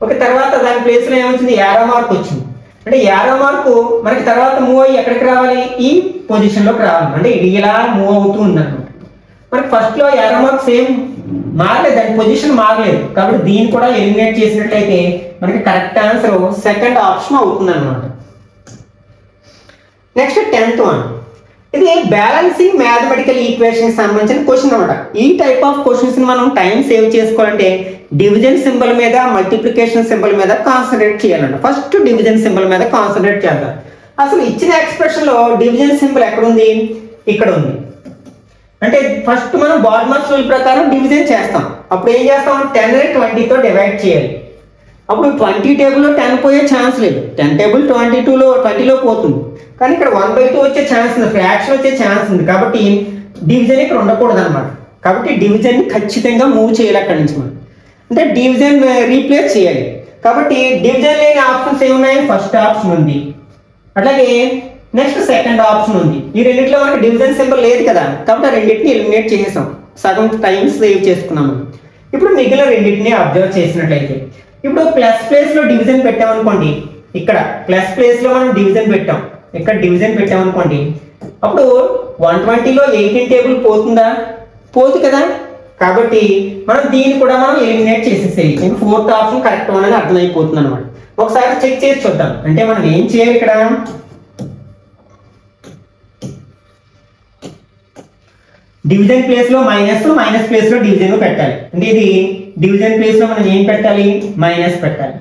ఓకే, తర్వాత దాని ప్లేస్ లో ఏమొచ్చింది? యారో మార్క్ వచ్చింది. అంటే యారో మార్కు మనకి తర్వాత మూవ్ అయ్యి ఎక్కడికి రావాలి? ఈ పొజిషన్ లోకి రావాలి. అంటే ఇది ఇలా మూవ్ అవుతూ ఉంది అనమాట. మనకి ఫస్ట్ లో యారో మార్క్ సేమ్ మారలేదు, దాని పొజిషన్ మారలేదు. కాబట్టి దీన్ని కూడా ఎలిమినేట్ చేసినట్లయితే మనకి కరెక్ట్ ఆన్సర్ సెకండ్ ఆప్షన్ అవుతుంది అనమాట. Next 10th one. ఇది బ్యాలెన్సింగ్ మ్యాథమెటికల్ ఈక్వేషన్ సంబంధించిన క్వశ్చన్ అనమాట. ఈ టైప్ ఆఫ్ క్వశ్చన్స్ ని మనం టైం సేవ్ చేసుకోవాలంటే డివిజన్ సింబల్ మీద, మల్టిప్లికేషన్ సింబల్ మీద కాన్సన్ట్రేట్ చేయాలంట. ఫస్ట్ డివిజన్ సింబల్ మీద కాన్సన్ట్రేట్ చేద్దాం. అసలు ఇచ్చిన ఎక్స్ప్రెషన్ లో డివిజన్ సింబల్ ఎక్కడ ఉంది? ఇక్కడ ఉంది. అంటే ఫస్ట్ మనం బార్డ్మాస్ రూల్ ప్రకారం డివిజన్ చేస్తాం. అప్పుడు ఏం చేస్తాం? 10 ని 20తో డివైడ్ చేయాలి. అప్పుడు 20 టేబుల్లో 10 పోయే ఛాన్స్ లేదు. 10 టేబుల్ 20లో పోతుంది. కానీ ఇక్కడ 1/2 వచ్చే ఛాన్స్ ఉంది, ఫ్రాక్షన్ వచ్చే ఛాన్స్ ఉంది. కాబట్టి డివిజన్ ఇక్కడ ఉండకూడదు అనమాట. కాబట్టి డివిజన్ ని ఖచ్చితంగా మూవ్ చేయాలి అక్కడి నుంచి మనం. అంటే డివిజన్ రీప్లేస్ చేయాలి. కాబట్టి డివిజన్ లేని ఆప్షన్స్ ఏమున్నాయి? ఫస్ట్ ఆప్షన్ ఉంది, అట్లాగే నెక్స్ట్ సెకండ్ ఆప్షన్ ఉంది. ఈ రెండింటిలో మనకి డివిజన్ సింబల్ లేదు కదా. కాబట్టి ఆ రెండింటిని ఎలిమినేట్ చేసేసాం, సగం టైం సేవ్ చేసుకున్నాము. ఇప్పుడు మిగిలిన రెండింటిని అబ్జర్వ్ చేసినట్లయితే ఇప్పుడు ప్లస్ ప్లేస్ లో డివిజన్ పెట్టామనుకోండి, ఇక్కడ ప్లస్ ప్లేస్ లో మనం డివిజన్ పెట్టాం, ఇక్కడ డివిజన్ పెట్టామనుకోండి, అప్పుడు 120లో 18 టేబుల్ పోతుందా? పోదు కదా. కాబట్టి మనం దీన్ని కూడా మనం ఎలిమినేట్ చేసేసేయాలి. 4th ఆప్షన్ కరెక్ట్ అనేది అర్థమైపోతుంది అనమాట. ఒకసారి చెక్ చేసి చూద్దాం. అంటే మనం ఏం చేయాలి? ఇక్కడ డివిజన్ ప్లేస్ లో మైనస్, మైనస్ ప్లేస్ లో డివిజన్ పెట్టాలి. అంటే ఇది డివిజన్ ప్లేస్ లో మనం ఏం పెట్టాలి, మైనస్ పెట్టాలి.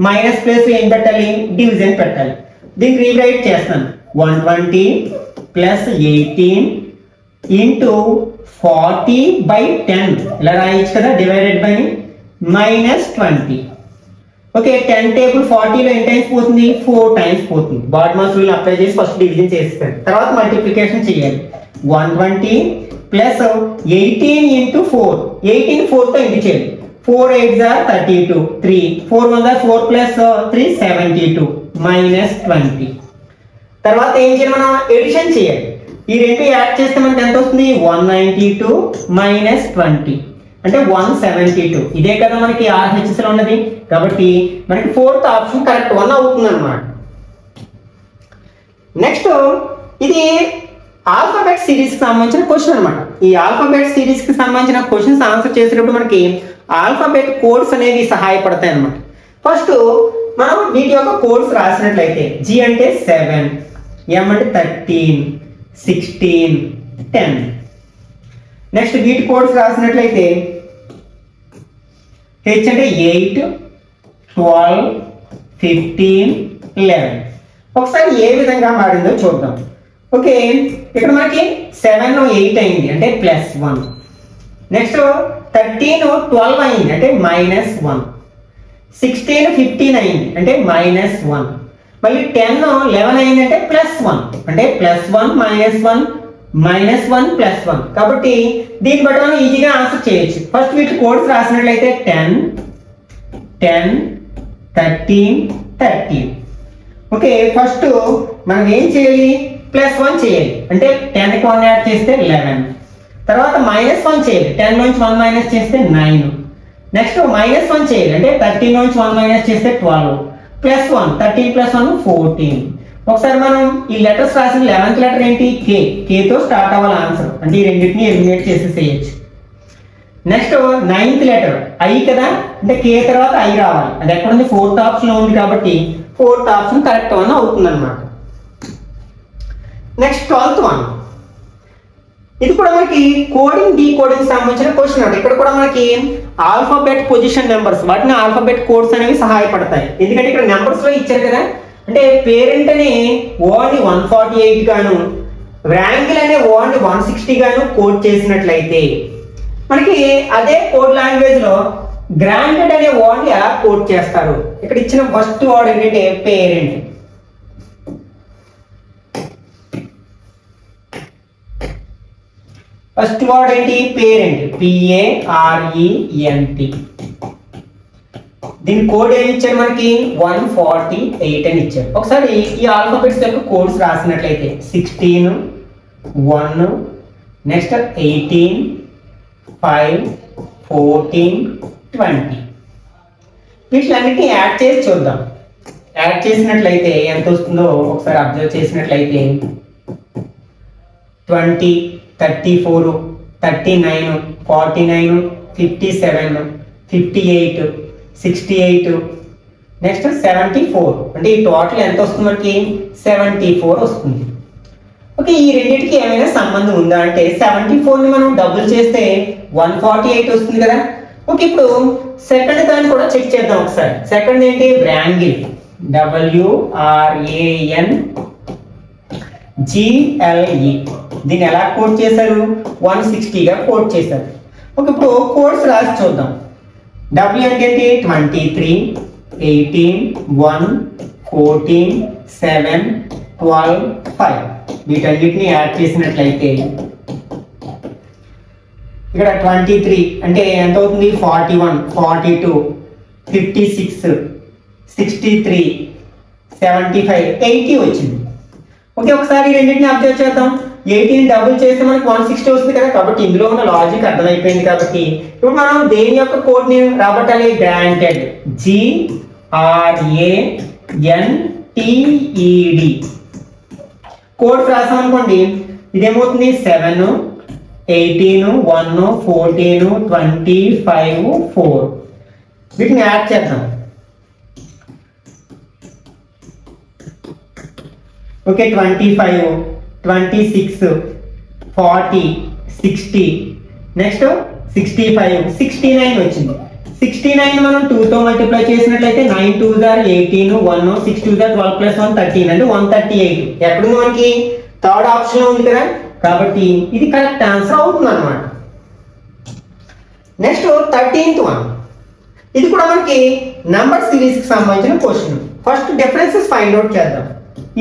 మైనస్ ప్లేస్ లో ఏం పెట్టాలి, డివిజన్ పెట్టాలి. దీన్ని రీరైట్ చేస్తాను. 120 ప్లస్ 18 ఇంటూ 40/10 ఇలా రాయొచ్చు కదా, divided by minus 20. Okay, 10 table 40లో ఎన్ని టైమ్స్ పోతుంది, 4 టైమ్స్ పోతుంది. బాడ్మాస్ రూల్ అప్లై చేసి ఫస్ట్ డివిజన్ చేస్తాను, తర్వాత మల్టిప్లికేషన్ చేయాలి. 120 ప్లస్ 18 ఇంటూ 4, 18 4తో ఇంటూ చేయాలి. 4 8s are 32, 3 4 1s are 4 plus 3 72 minus 20. తర్వాత ఏం చేయాలి, మనం ఎడిషన్ చేయాలి. ఈ రెండు యాడ్ చేస్తే మనకి ఎంత వస్తుంది, 192 minus 20 అంటే 172. ఇదే కదా మనకి RHS లో ఉన్నది, కాబట్టి మనకి ఫోర్త్ ఆప్షన్ కరెక్ట్ 1 అవుతుంది అన్నమాట. నెక్స్ట్ ఇది ఆల్ఫాబెట్ సిరీస్ కి సంబంధించిన క్వశ్చన్ అన్నమాట. ఈ ఆల్ఫాబెట్ సిరీస్ కి సంబంధించిన క్వశ్చన్స్ ఆన్సర్ చేసేటప్పుడు మనకి ఆల్ఫాబెట్ కోడ్స్ అనేవి సహాయపడతాయి అన్నమాట. ఫస్ట్ మనం వీటి యొక్క కోడ్స్ రాసినట్లయితే G అంటే 7, M అంటే 13, 16, 10. నెక్స్ట్ వీటి కోడ్స్ రాసినట్లయితే H అంటే 8, 12, 15, 11. ఒకసారి ఏ విధంగా మారిందో చూద్దాం. ఓకే, ఇక్కడ మనకి 7 8 అయింది అంటే +1. నెక్స్ట్ 13 12 అయింది అంటే -1. 16 15 అయింది అంటే -1. మళ్ళీ 10 11 అయింది అంటే +1 అంటే +1 -1 -1 +1. కాబట్టి దీన్ని బట్టి మనం ఈజీగా ఆన్సర్ చేయొచ్చు. ఫస్ట్ వీటి కోడ్స్ రాసినట్లయితే 10 10 13 13. ఓకే, ఫస్ట్ మనం ఏం చేయాలి, +1 చేయాలి అంటే 10కి 1 యాడ్ చేస్తే 11. తర్వాత -1 చేయాలి, 10 నుంచి 1 మైనస్ చేస్తే 9. నెక్స్ట్ -1 చేయాలి అంటే 13 నుంచి 1 మైనస్ చేస్తే 12. +1 13 + 1 14. ఒకసారి మనం ఈ లెటర్స్ రాసిన 11th లెటర్ ఏంటి, K తో స్టార్ట్ అవ్వాలి ఆన్సర్, అంటే ఈ రెండింటిని ఎలిమినేట్ చేసేసేయచ్చు. నెక్స్ట్ 9th లెటర్ I కదా, అంటే K తర్వాత I రావాలి. అది ఎక్కడ ఉంది, 4th ఆప్షన్ లో ఉంది కాబట్టి 4th ఆప్షన్ కరెక్ట్ 1 అవుతుంది అన్నమాట. నెక్స్ట్ 12th వన్, ఇది కూడా మనకి కోడింగ్ డీకోడింగ్ సంబంధించిన క్వశ్చన్ అంటే ఇక్కడ కూడా మనకి ఆల్ఫాబెట్ పొజిషన్ నెంబర్స్, వాటిని ఆల్ఫాబెట్ కోడ్స్ అనేవి సహాయపడతాయి. ఎందుకంటే ఇక్కడ నెంబర్స్ లో ఇచ్చారు కదా, అంటే పేరెంట్ అని ఓన్లీ 148 గాను, వ్రాంగిల్ అనే ఓన్లీ 160 గాను కోడ్ చేసినట్లయితే మనకి అదే కోడ్ లాంగ్వేజ్ లో గ్రాంటెడ్ అనే ఓన్లీ ఎలా కోడ్ చేస్తారు. ఇక్కడ ఇచ్చిన ఫస్ట్ వర్డ్ ఏంటంటే పేరెంట్. ఫస్ట్ వర్డ్ ఏంటి, పేరెంట్, PARENT. దీని కోడ్ ఏమి ఇచ్చారు మనకి, 148 అని ఇచ్చారు. ఒకసారి ఈ ఆల్ఫాబెట్స్ యొక్క కోడ్స్ రాసినట్లయితే 16 1, నెక్స్ట్ 18 5 14 20. వీటిలన్నిటిని యాడ్ చేసి చూద్దాం. యాడ్ చేసినట్లయితే ఎంత వస్తుందో ఒకసారి అబ్జర్వ్ చేసినట్లయితే 20 34 39 49 57 58 68 నెక్స్ట్ 74. అంటే ఈ టోటల్ ఎంత వస్తుంది మనకి, 74 వస్తుంది. ఓకే, ఈ రెండింటికి ఏమైనా సంబంధం ఉందా అంటే 74ని మనం డబుల్ చేస్తే 148 వస్తుంది కదా. ఓకే, ఇప్పుడు సెకండ్ దాన్ని కూడా చెక్ చేద్దాం ఒకసారి. సెకండ్ ఏంటి, వ్రాంగిల్, WRANGLE. దీన్ని ఎలా కోడ్ చేశారు, 160 గా కోడ్ చేశారు. ఓకే, ఇప్పుడు కోడ్స్ రాసి చూద్దాం. W అంటే 23 18 1 14 7 12 5. వీటన్నిటిని యాడ్ చేసినట్లయితే ఇక్కడ 23 అంటే ఎంత అవుతుంది, 41 42 56 63 75 80 వచ్చింది. ఓకే, ఒకసారి రెండింటిని అబ్జర్వ్ చేద్దాం. 18 డబుల్ చేస్తే మనకి 160 వస్తుంది కదా, కాబట్టి ఇందులో ఉన్న లాజిక్ అర్థమైపోయింది. కాబట్టి ఇప్పుడు మనం దేని యొక్క కోడ్ ని రాబట్టాలి, గ్రాంటెడ్, GRANTED. కోడ్ రాసాం అనుకోండి, ఇదేమవుతుంది 7 18 1 14 25 4. వీటిని యాడ్ చేద్దాం. ఓకే, 25 26 40 60, నెక్స్ట్ 65, 69 వచ్చింది. 69 మనం 2తో మల్టిప్లై చేసినట్లయితే 9 2s are 18, 1 6 2s are 12 plus 1 13 అంటే 138. ఎక్కడుంది మనకి థర్డ్ ఆప్షన్ లో ఉంది కదా, కాబట్టి ఇది కరెక్ట్ ఆన్సర్ అవుతుంది అన్నమాట. నెక్స్ట్ 13th వన్, ఇది కూడా మనకి నంబర్ సిరీస్ కి సంబంధించిన question. First differences find out చేద్దాం.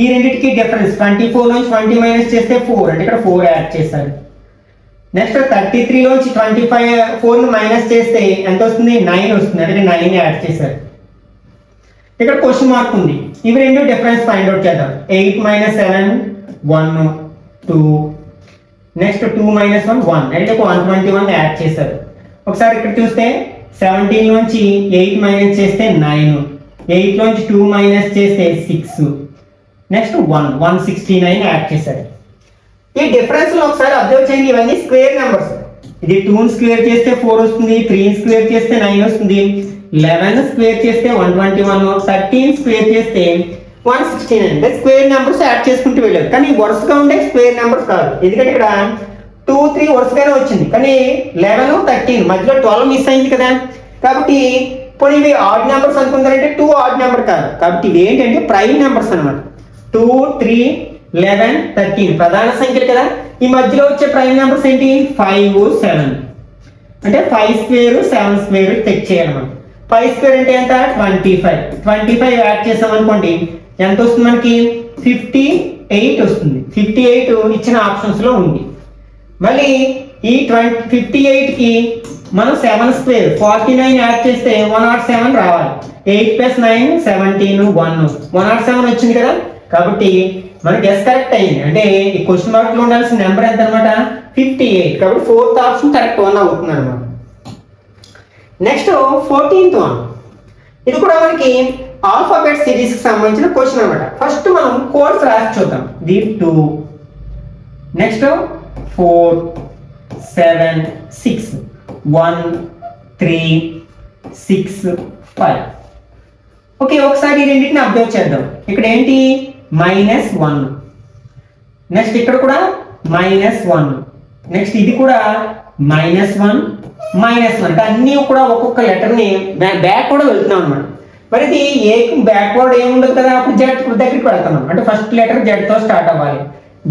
ఈ రెండింటికి డిఫరెన్స్ 24 నుంచి 20 మైనస్ చేస్తే 4 అంటే ఇక్కడ 4 యాడ్ చేశారు. నెక్స్ట్ 33 లోంచి 4 ని మైనస్ చేస్తే ఎంత వస్తుంది 9 వస్తుంది అంటే 9 యాడ్ చేశారు. ఇక్కడ క్వశ్చన్ మార్క్ ఉంది. ఇవి రెండు డిఫరెన్స్ ఫైండ్ అవుట్ చేద్దాం. 8 మైనస్ 7 1 2, నెక్స్ట్ 2 మైనస్ 1 1 అంటే 121 యాడ్ చేశారు. ఒకసారి ఇక్కడ చూస్తే 17 నుంచి 8 మైనస్ చేస్తే 9, 8 నుంచి 2 మైనస్ చేస్తే 6, నెక్స్ట్ 169 యాడ్ చేశారు. ఈ డిఫరెన్స్ లో ఒకసారి అబ్జర్వ్ చేయండి, ఇవన్నీ స్క్వేర్ నెంబర్స్. ఇది 2 స్క్వేర్ చేస్తే 4 వస్తుంది, 3 స్క్వేర్ చేస్తే 9 వస్తుంది, 11 స్క్వేర్ చేస్తే 121, 13 స్క్వేర్ చేస్తే 169 అంటే స్క్వేర్ నెంబర్స్ యాడ్ చేసుకుంటూ వెళ్ళారు. కానీ వరుసగా ఉండే స్క్వేర్ నెంబర్స్ కాదు, ఎందుకంటే ఇక్కడ 2 3 వరుసగానే వచ్చింది, కానీ 11 13 మధ్యలో 12 మిస్ అయింది కదా. కాబట్టి ఇప్పుడు ఇవి ఆడ్ నెంబర్స్ అనుకుంటారంటే 2 ఆడ్ నెంబర్ కాదు, కాబట్టి ఇవి ఏంటంటే ప్రైమ్ నెంబర్స్ అనమాట. 2 3 11 13 ప్రధాన సంఖ్యలు కదా. ఈ మధ్యలో వచ్చే ప్రైమ్ నెంబర్స్ ఏంటి 5 7 అంటే 5 స్క్వేర్ 7 స్క్వేర్ చెక్ చేయాలన్నమాట. 5 స్క్వేర్ అంటే ఎంత 25 యాడ్ చేసాం అనుకోండి ఎంత వస్తుంది మనకి 58 వస్తుంది. 58 ఇచ్చిన ఆప్షన్స్ లో ఉంది. మళ్ళీ ఈ 58 కి మనం 7 స్క్వేర్ 49 యాడ్ చేస్తే 107 రావాలి. 8 ప్లస్ 9 17 107 వచ్చింది కదా. కాబట్టి మన గెస్ కరెక్ట్ అయింది. అంటే ఈ క్వశ్చన్ మార్క్ లో ఉండాల్సిన నెంబర్ ఎంత అనమాట 58. కాబట్టి 4th ఆప్షన్ కరెక్ట్ వన్ అవుతుంది అనమాట. నెక్స్ట్ 14th వన్, ఇది కూడా మనకి ఆల్ఫాబెట్ సిరీస్ కి సంబంధించిన క్వశ్చన్ అనమాట. ఫస్ట్ మనం కోడ్స్ రాసి చూద్దాం. The 2, next 4 7 6 1 3 6 5. ఓకే, ఒకసారి ఈ రెండింటిని అబ్జర్వ్ చేద్దాం. ఇక్కడ ఏంటి -1, నెక్స్ట్ ఇక్కడ కూడా -1, నెక్స్ట్ ఇది కూడా -1 అంటే అన్ని కూడా ఒక్కొక్క లెటర్ ని బ్యాక్ కూడా వెళ్తున్నాం అనమాట. మరి ఇది ఏ బ్యాక్వర్డ్ ఏముండదు కదా, అప్పుడు జెడ్ దగ్గరికి వెళ్తున్నాం. అంటే ఫస్ట్ లెటర్ జెడ్ తో స్టార్ట్ అవ్వాలి.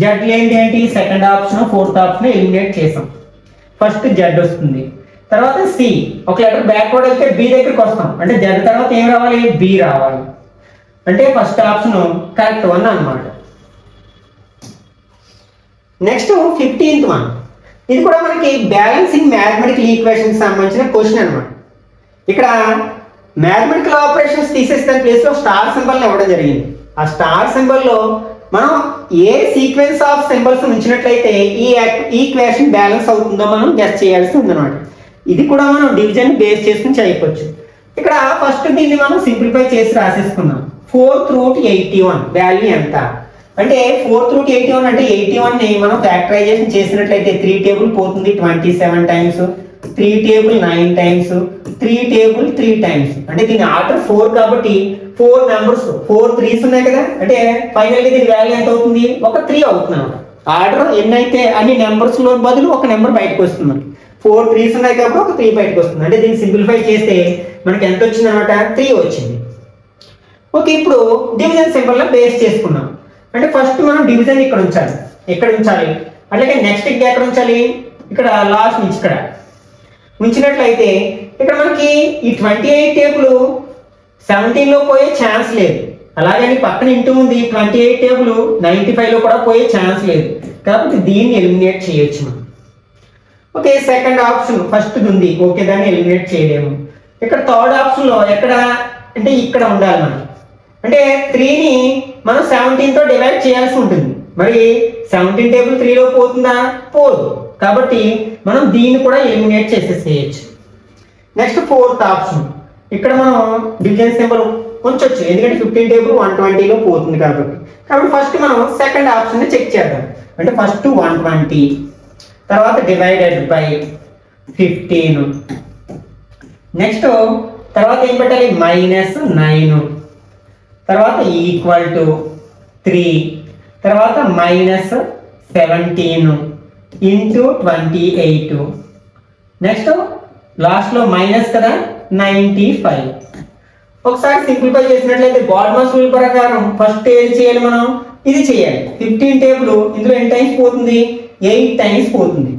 జెడ్ ఏంటి second option 4th option eliminate చేసాం. ఫస్ట్ జెడ్ వస్తుంది, తర్వాత సి, ఒక లెటర్ బ్యాక్వర్డ్ వెళ్తే బి దగ్గరికి వస్తాం. అంటే జెడ్ తర్వాత ఏం రావాలి బి రావాలి. అంటే ఫస్ట్ ఆప్షన్ కరెక్ట్ వన్ అన్నమాట. నెక్స్ట్ 15th వన్, ఇది కూడా మనకి బ్యాలెన్సింగ్ మ్యాథమెటికల్ ఈక్వేషన్స్ సంబంధించిన క్వశ్చన్ అనమాట. ఇక్కడ మ్యాథమెటికల్ ఆపరేషన్స్ తీసేసిన ప్లేస్ లో స్టార్ సింబల్ ఇవ్వడం జరిగింది. ఆ స్టార్ సింబల్ లో మనం ఏ సీక్వెన్స్ ఆఫ్ సింబల్స్ ఉంచినట్లయితే ఈ ఈక్వేషన్ బ్యాలెన్స్ అవుతుందో మనం గెస్ చేయాల్సి ఉందన్నమాట. ఇది కూడా మనం డివిజన్ బేస్ చేసుకుని చేయవచ్చు. ఇక్కడ ఫస్ట్ దీన్ని మనం సింప్లిఫై చేసి రాసేసుకున్నాం. 4th రూట్ 81 వాల్యూ ఎంత అంటే 4th రూట్ 81 అంటే 81 ని మనం ఫ్యాక్టరైజేషన్ చేసినట్లయితే 3 టేబుల్ పోతుంది 27 times, 3 table 9 times, 3 table 3 times. అంటే దీని ఆర్డర్ 4 కాబట్టి 4 నెంబర్స్ 4 3s ఉన్నాయి కదా. అంటే ఫైనల్ గా దీని వాల్యూ ఎంత అవుతుంది ఒక 3 అవుతుంది అన్నమాట. ఆర్డర్ ఎన్ని అయితే అన్ని నెంబర్స్ లో బదులు ఒక నెంబర్ బయటకు వస్తుంది. 4 3s ఉన్నాయి కాబట్టి ఒక 3 బయటకు వస్తుంది. అంటే దీన్ని సింప్లిఫై చేస్తే మనకి ఎంత వచ్చింది అనమాట 3 వచ్చింది. ఓకే, ఇప్పుడు డివిజన్ సింబల్ లో బేస్ చేసుకున్నాం. అంటే ఫస్ట్ మనం డివిజన్ ఇక్కడ ఉంచాలి, అలాగే నెక్స్ట్ ఎక్కడ ఉంచాలి ఇక్కడ లాస్ట్ నుంచి ఇక్కడ ఉంచినట్లయితే ఇక్కడ మనకి ఈ 28 టేబుల్ 17 లో పోయే ఛాన్స్ లేదు. అలాగే పక్కన ఇంటూ ఉంది 28 టేబుల్ 95 లో కూడా పోయే ఛాన్స్ లేదు. కాబట్టి దీన్ని ఎలిమినేట్ చేయొచ్చు మనం. ఓకే, సెకండ్ ఆప్షన్ ఫస్ట్ ఉంది, ఓకే దాన్ని ఎలిమినేట్ చేయలేము. ఇక్కడ థర్డ్ ఆప్షన్ లో ఎక్కడ అంటే ఇక్కడ ఉండాలి మనం. అంటే 3ని మనం 17 తో డివైడ్ చేయాల్సి ఉంటుంది. మరి 17 టేబుల్ 3 లో పోతుందా పోదు. కాబట్టి మనం దీన్ని కూడా ఎలిమినేట్ చేసేసేయచ్చు. నెక్స్ట్ 4th ఆప్షన్, ఇక్కడ మనం డివిజన్ సింబల్ ఉంచొచ్చు ఎందుకంటే 15 టేబుల్ 120 లో పోతుంది కాబట్టి. ఫస్ట్ మనం సెకండ్ ఆప్షన్ ని చెక్ చేద్దాం. అంటే ఫస్ట్ 120, తర్వాత డివైడెడ్ బై 15, నెక్స్ట్ తర్వాత ఏం పెట్టాలి -9, తర్వాత ఈక్వల్ టు 3, తర్వాత -17, ఇంటూ 28. నెక్స్ట్ లాస్ట్లో మైనస్ కదా 95. ఒకసారి సింప్లిఫై చేసినట్లయితే బాడ్మాస్ రూల్ ప్రకారం ఫస్ట్ ఏది చేయాలి మనం, ఇది చేయాలి. 15 టేబుల్ ఇందులో ఎన్ని టైమ్స్ పోతుంది, 8 టైమ్స్ పోతుంది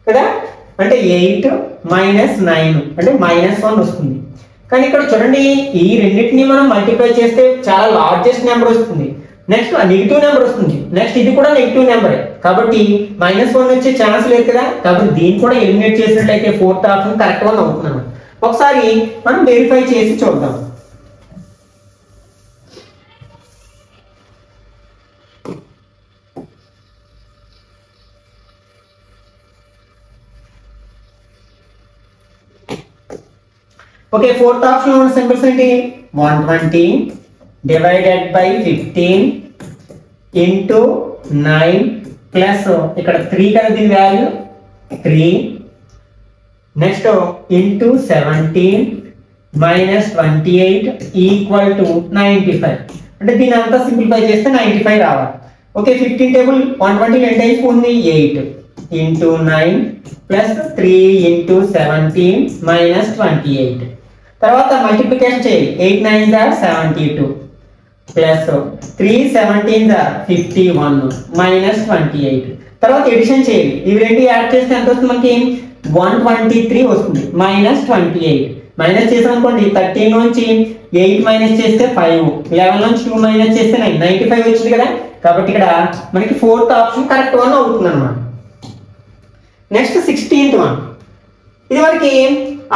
కదా. అంటే 8 మైనస్ 9 అంటే -1 వస్తుంది. కానీ ఇక్కడ చూడండి ఈ రెండింటిని మనం మల్టిప్లై చేస్తే చాలా లార్జెస్ట్ నెంబర్ వస్తుంది. నెక్స్ట్ నెగిటివ్ నెంబర్ వస్తుంది. నెక్స్ట్ ఇది కూడా నెగిటివ్ నెంబరే కాబట్టి -1 వచ్చే ఛాన్స్ లేదు కదా. కాబట్టి దీన్ని కూడా ఎలిమినేట్ చేసినట్లయితే 4th ఆప్షన్ కరెక్ట్ వన్ అవుతుంది. ఒకసారి మనం వెరిఫై చేసి చూద్దాం. ఓకే, 4th ఆప్షన్ ఉన్న సింబల్స్ ఏంటి, 120 డివైడెడ్ బై 15 ఇంటూ 9 ప్లస్ ఇక్కడ 3 కదా దీని value 3 next into 17 minus 28 equal to 95. అంటే దీని అంతా సింప్లిఫై చేస్తే 95 రావాలి. ఓకే, 15 టేబుల్ 120 ఎంత అయిపోతుంది 8 ఇంటూ 9 ప్లస్ 3 ఇంటూ 17 మైనస్ 28. తర్వాత మల్టిప్లికేషన్ చేయాలి. 8 9 ఆర్ 72 ప్లస్ 3 17 ఆర్ 51 మైనస్ 28. తర్వాత ఎడిషన్ చేయాలి. ఇవి రెండు యాడ్ చేస్తే ఎంత వస్తుంది మనకి 123 వస్తుంది మైనస్ 28. మైనస్ చేసాం అనుకోండి 13 నుంచి 8 మైనస్ చేస్తే 5, 11 నుంచి 2 మైనస్ చేస్తే 9, 95 వచ్చింది కదా. కాబట్టి ఇక్కడ మనకి 4th ఆప్షన్ కరెక్ట్ వన్ అవుతుంది అనమాట. నెక్స్ట్ 16th వన్, ఇది మనకి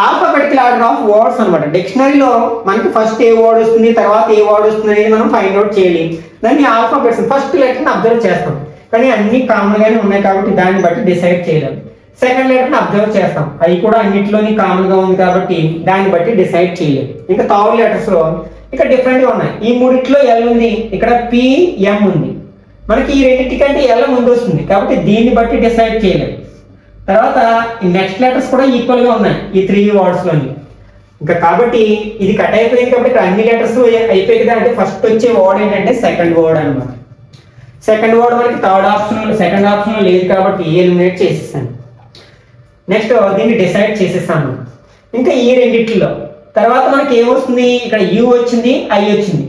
ఆల్ఫాబెటికల్ ఆర్డర్ ఆఫ్ వర్డ్స్ అనమాట. డిక్షనరీలో మనకి ఫస్ట్ ఏ వర్డ్ వస్తుంది తర్వాత ఏ వర్డ్ వస్తుంది అనేది మనం ఫైండ్ అవుట్ చేయాలి. దాన్ని ఆల్ఫాబెట్స్ ఫస్ట్ లెటర్ని అబ్జర్వ్ చేస్తాం కానీ అన్ని కామన్ గానే ఉన్నాయి కాబట్టి దాన్ని బట్టి డిసైడ్ చేయలేం. సెకండ్ లెటర్ని అబ్జర్వ్ చేస్తాం, అవి కూడా అన్నింటిలోని కామన్ గా ఉంది కాబట్టి దాన్ని బట్టి డిసైడ్ చేయలేం. ఇంకా థర్డ్ లెటర్స్ లో ఇక్కడ డిఫరెంట్ గా ఉన్నాయి. ఈ మూడిట్లో ఎల్ ఉంది, ఇక్కడ పి ఎం ఉంది. మనకి ఈ రెండింటికంటే ఎల్ ముందు వస్తుంది కాబట్టి దీన్ని బట్టి డిసైడ్ చేయలేం. తర్వాత నెక్స్ట్ లెటర్స్ కూడా ఈక్వల్ గా ఉన్నాయి ఈ 3 వర్డ్స్ లోని. ఇంకా కాబట్టి ఇది కట్ అయిపోయింది కాబట్టి ఇక్కడ అన్ని లెటర్స్ అయిపోయి కదా. అంటే ఫస్ట్ వచ్చే వర్డ్ ఏంటంటే సెకండ్ వర్డ్ అనమాట. సెకండ్ వర్డ్ మనకి సెకండ్ ఆప్షన్ లేదు కాబట్టి ఎలిమినేట్ చేసేసాను. నెక్స్ట్ దీన్ని డిసైడ్ చేసేసాను. ఇంకా ఈ రెండిట్లో తర్వాత మనకి ఏమొస్తుంది, ఇక్కడ యు వచ్చింది ఐ వచ్చింది.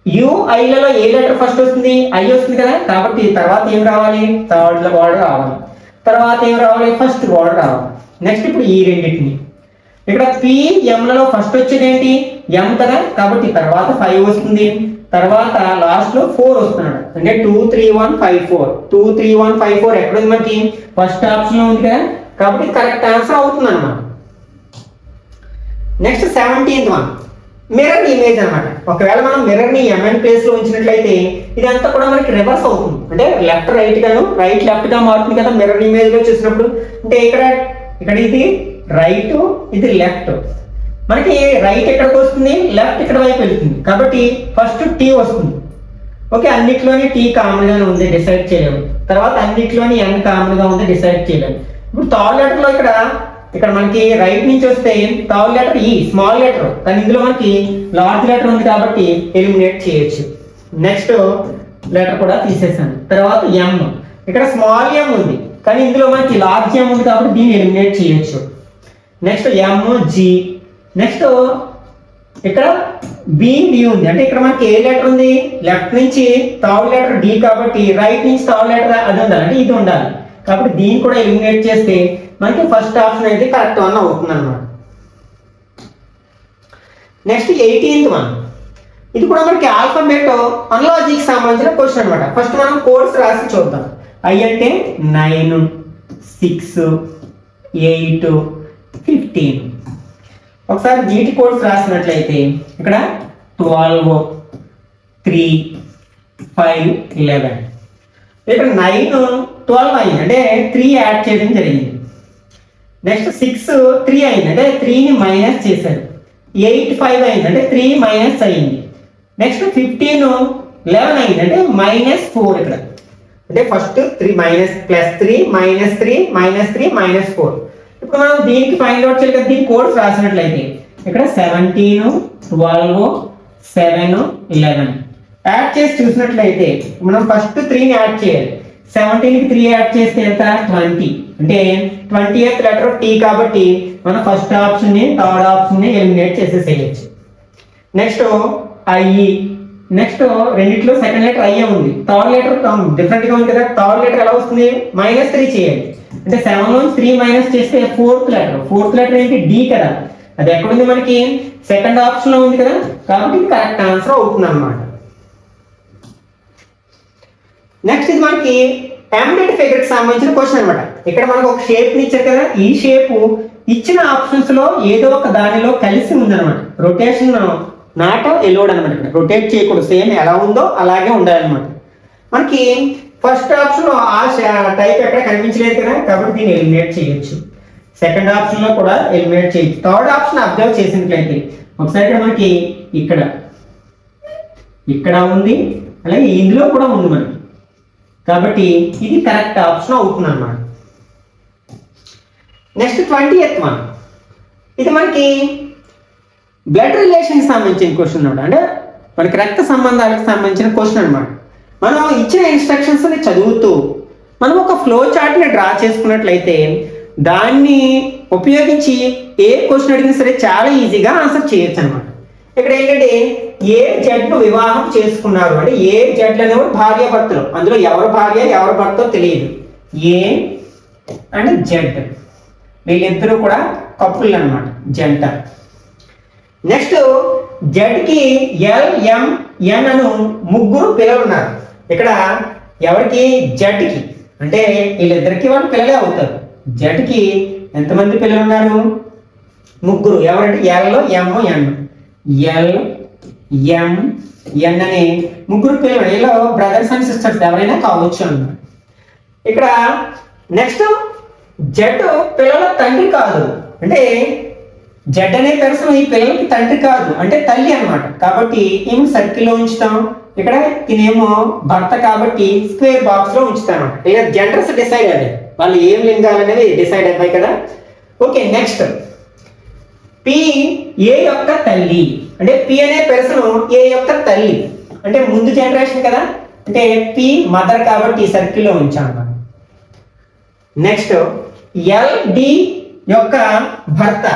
యు ఐలలో ఏ లెటర్ ఫస్ట్ వస్తుంది, ఐ వస్తుంది కదా. కాబట్టి తర్వాత ఏం రావాలి, థర్డ్ వర్డ్ రావాలి. తర్వాత ఏం రావాలి, ఫస్ట్ వర్డ్ రావాలి. నెక్స్ట్ ఇప్పుడు ఈ రెండింటిని ఇక్కడ పిఎంలలో ఫస్ట్ వచ్చేది ఏంటి ఎం కదా. కాబట్టి తర్వాత 5 వస్తుంది. తర్వాత లాస్ట్ లో 4 వస్తున్నాడు. అంటే 2 3 1 5 4 2 3 1 5 4 ఎక్కడ ఉంది మనకి, ఫస్ట్ ఆప్షన్ లో ఉంది కదా. కాబట్టి కరెక్ట్ ఆన్సర్ అవుతుంది అనమాట. Next 17th one, mirror image అనమాట. ఒకవేళ మనం మిర్రర్ ని ఎంఎన్ ప్లేస్ లో ఉంచినట్లయితే ఇదంతా కూడా మనకి రివర్స్ అవుతుంది. అంటే లెఫ్ట్ రైట్ గాను రైట్ లెఫ్ట్ గా మారుతుంది కదా మిర్రర్ ఇమేజ్ లో చూసినప్పుడు. అంటే ఇక్కడ ఇది రైట్ ఇది లెఫ్ట్. మనకి రైట్ ఎక్కడికి వస్తుంది, లెఫ్ట్ ఇక్కడ వైపు వెళ్తుంది. కాబట్టి ఫస్ట్ టీ వస్తుంది. ఓకే, అన్నిట్లోని టీ కామన్ గానే ఉంది, డిసైడ్ చేయలేము. తర్వాత అన్నిట్లోని ఎన్ కామన్ గా ఉంది, డిసైడ్ చేయలేము. ఇప్పుడు థర్డ్ లెటర్ లో ఇక్కడ మనకి రైట్ నుంచి వస్తే థర్డ్ లెటర్ ఈ స్మాల్ లెటర్, కానీ ఇందులో మనకి లార్జ్ లెటర్ ఉంది కాబట్టి ఎలిమినేట్ చేయొచ్చు. నెక్స్ట్ లెటర్ కూడా తీసేసాను. తర్వాత ఎం, ఇక్కడ స్మాల్ ఎం ఉంది కానీ ఇందులో మనకి లార్జ్ ఎం ఉంది కాబట్టి దీన్ని ఎలిమినేట్ చేయొచ్చు. Next M G. నెక్స్ట్ ఇక్కడ బి డి ఉంది. అంటే ఇక్కడ మనకి ఏ లెటర్ ఉంది, లెఫ్ట్ నుంచి థర్డ్ లెటర్ డి కాబట్టి రైట్ నుంచి థర్డ్ లెటర్ అది ఉండాలి, అంటే ఇది ఉండాలి. కాబట్టి దీన్ని కూడా ఎలిమినేట్ చేస్తే మనకి ఫస్ట్ ఆప్షన్ అయితే కరెక్ట్ వన్ అవుతుంది అనమాట. నెక్స్ట్ 18th వన్, ఇది కూడా మనకి ఆల్ఫాబెట్ అనాలజీకి సంబంధించిన క్వశ్చన్ అనమాట. ఫస్ట్ మనం కోడ్స్ రాసి చూద్దాం. ఐ అంటే 9 6 8 15. ఒకసారి జీటీ కోడ్స్ రాసినట్లయితే ఇక్కడ 12 3 5 11. ఇక్కడ 9 12 అయింది అంటే 3 యాడ్ చేయడం జరిగింది. నెక్స్ట్ 6 3 అయింది అంటే 3ని మైనస్ చేశారు. 8 5 అయింది అంటే 3 మైనస్ అయింది. నెక్స్ట్ 15 11 అయింది అంటే -4 ఇక్కడ. అంటే ఫస్ట్ 3 మైనస్ ప్లస్ 3 -3 -3 -4. ఇప్పుడు మనం దీనికి ఫైండ్ అవుట్ చేయాలి కదా. దీని కోడ్స్ రాసినట్లయితే ఇక్కడ 17 12 7 11 యాడ్ చేసి చూసినట్లయితే మనం ఫస్ట్ 3ని యాడ్ చేయాలి. 17కి 3 యాడ్ చేస్తే ఎంత 20 అంటే 20th లెటర్ టీ కాబట్టి మనం ఫస్ట్ ఆప్షన్ ని థర్డ్ ఆప్షన్ ని ఎలిమినేట్ చేసేసేయచ్చు. నెక్స్ట్ ఐ, నెక్స్ట్ రెండిట్లో సెకండ్ లెటర్ ఐ ఉంది, థర్డ్ లెటర్ డిఫరెంట్ గా ఉంది కదా, థర్డ్ లెటర్ ఎలా వస్తుంది -3 చేయాలి అంటే 7 నుంచి 3 మైనస్ చేస్తే ఫోర్త్ లెటర్ ఏంటి డి కదా, అది ఎక్కడుంది మనకి సెకండ్ ఆప్షన్ లో ఉంది కదా కాబట్టి ఇది కరెక్ట్ ఆన్సర్ అవుతుంది అన్నమాట. నెక్స్ట్ ఇది మనకి ఎంబెడెడ్ ఫిగర్ కి సంబంధించిన క్వశ్చన్ అన్నమాట. ఇక్కడ మనకు ఒక షేప్ ని ఇచ్చారు కదా, ఈ షేప్ ఇచ్చిన ఆప్షన్స్ లో ఏదో ఒక దానిలో కలిసి ఉందన్నమాట. రొటేషన్ నాట్ ఎలోడ్ అనమాట, రొటేట్ చేయకూడదు, సేమ్ ఎలా ఉందో అలాగే ఉండాలన్నమాట. మనకి ఫస్ట్ ఆప్షన్ ఆ టైప్ ఎక్కడ కనిపించలేదు కదా కాబట్టి దీన్ని ఎలిమినేట్ చేయొచ్చు. సెకండ్ ఆప్షన్ లో కూడా ఎలిమినేట్ చేయొచ్చు. థర్డ్ ఆప్షన్ అబ్జర్వ్ చేసినట్లయితే ఒకసారి ఇక్కడ మనకి ఇక్కడ ఉంది, అలాగే ఇందులో కూడా ఉంది మనకి, కాబట్టి ఇది కరెక్ట్ ఆప్షన్ అవుతుంది అన్నమాట. నెక్స్ట్ 20th వన్, ఇది మనకి బ్లడ్ రిలేషన్ కి సంబంధించిన క్వశ్చన్ అనమాట. అంటే మనకి రక్త సంబంధాలకు సంబంధించిన క్వశ్చన్ అనమాట. మనం ఇచ్చిన ఇన్స్ట్రక్షన్స్ ని చదువుతూ మనం ఒక ఫ్లో చార్ట్ ని డ్రా చేసుకున్నట్లయితే దాన్ని ఉపయోగించి ఏ క్వశ్చన్ అడిగినా సరే చాలా ఈజీగా ఆన్సర్ చేయొచ్చు అనమాట. ఇక్కడ ఏంటంటే ఏ జడ్లు వివాహం చేసుకున్నారు అంటే ఏ జడ్లు అనేవారు భార్య భర్తలు, అందులో ఎవరు భార్య ఎవరు భర్త తెలియదు, ఏ అండ్ జడ్ వీళ్ళిద్దరూ కూడా కపుల్ అన్నమాట, జంట. నెక్స్ట్ జడ్ కి ఎల్ ఎం ఎన్ అను ముగ్గురు పిల్లలు ఉన్నారు. ఇక్కడ ఎవరికి జడ్ కి అంటే వీళ్ళిద్దరికి వాళ్ళు పిల్లలే అవుతారు. జడ్ కి ఎంతమంది పిల్లలు ఉన్నారు ముగ్గురు. ఎవరంటే ఎల్ ఎం ఎన్, ఎల్ ఎం ఎన్ అనే ముగ్గురు పిల్లలు, వీళ్ళు బ్రదర్స్ అండ్ సిస్టర్స్ ఎవరైనా కావచ్చు అన్నమాట. ఇక్కడ నెక్స్ట్ జడ్ పిల్లల తండ్రి కాదు, అంటే జడ్ అనే పర్సన్ ఈ పిల్లలకి తండ్రి కాదు అంటే తల్లి అన్నమాట. కాబట్టి ఏమి సర్కిల్లో ఉంచుతాం, ఇక్కడ తినేమో భర్త కాబట్టి స్క్వేర్ బాక్స్ లో ఉంచుతాను. ఇలా జెండర్స్ డిసైడ్ అయ్యాయి, వాళ్ళు ఏం లింగాలు అనేవి డిసైడ్ అయిపోయి కదా. ఓకే, నెక్స్ట్ పి ఏ యొక్క తల్లి అంటే పి అనే పర్సన్ ఏ యొక్క తల్లి అంటే ముందు జనరేషన్ కదా, అంటే పి మదర్ కాబట్టి సర్కిల్లో ఉంచాను. నెక్స్ట్ ఎల్ డి యొక్క భర్త,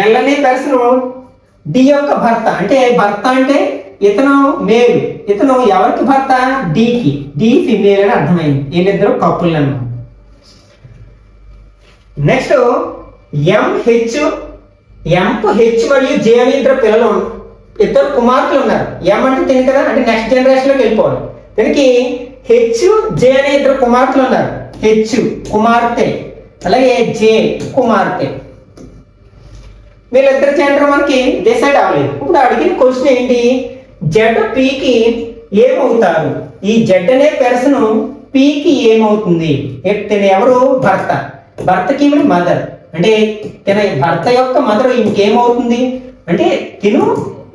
ఎల్ అనే పర్సన్ డి యొక్క భర్త అంటే భర్త అంటే ఇతను మేల్, ఇతను ఎవరికి భర్త డికి, డి ఫిమేల్ అని అర్థమైంది, వీళ్ళిద్దరు కపుల్ అన్నమాట. నెక్స్ట్ హెచ్ మరియు జే అని ఇద్దరు కుమార్తెలు ఉన్నారు. ఎం అంటే తిని కదా అంటే నెక్స్ట్ జనరేషన్ లోకి వెళ్ళిపోవాలి. దీనికి హెచ్ జే అనే ఇద్దరు కుమార్తెలు ఉన్నారు. హెచ్ కుమార్తె అలాగే జే కుమార్తె, వీళ్ళిద్దరు జెండర్ మనకి డిసైడ్ అవ్వలేదు. ఇప్పుడు అడిగిన క్వశ్చన్ ఏంటి, జెడ్ పీకి ఏమవుతారు, ఈ జెడ్ అనే పర్సన్ పీకి ఏమవుతుంది, ఎవరు భర్త, భర్తకి మదర్ అంటే తిన భర్త యొక్క మదర్ ఇంకేమవుతుంది అంటే తిను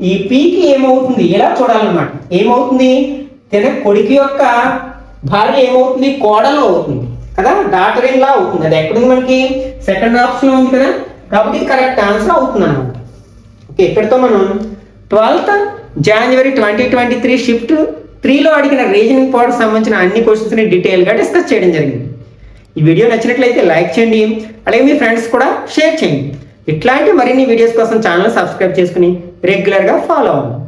ఈ పీకి ఏమవుతుంది ఇలా చూడాలన్నమాట. ఏమవుతుంది తిన కొడుకు యొక్క భార్య ఏమవుతుంది కోడలు అవుతుంది కదా, డాటర్ ఇన్ లా అవుతుంది. అది ఎక్కడుంది మనకి సెకండ్ ఆప్షన్ లో ఉంది కదా కాబట్టి ఇది కరెక్ట్ ఆన్సర్ అవుతుంది అన్నమాట. ఓకే, ఇక్కడితో మనం 12th January 2023 షిఫ్ట్ 3లో అడిగిన రీజనింగ్ పార్ట్ సంబంధించిన అన్ని క్వశ్చన్స్ ని డీటెయిల్ గా డిస్కస్ చేయడం జరిగింది. ఈ వీడియో నచ్చినట్లయితే లైక్ చేయండి, అలాగే మీ ఫ్రెండ్స్ కూడా షేర్ చేయండి. ఇట్లాంటి మరిన్ని వీడియోస్ కోసం ఛానల్ సబ్స్క్రైబ్ చేసుకుని రెగ్యులర్ గా ఫాలో అవ్వండి.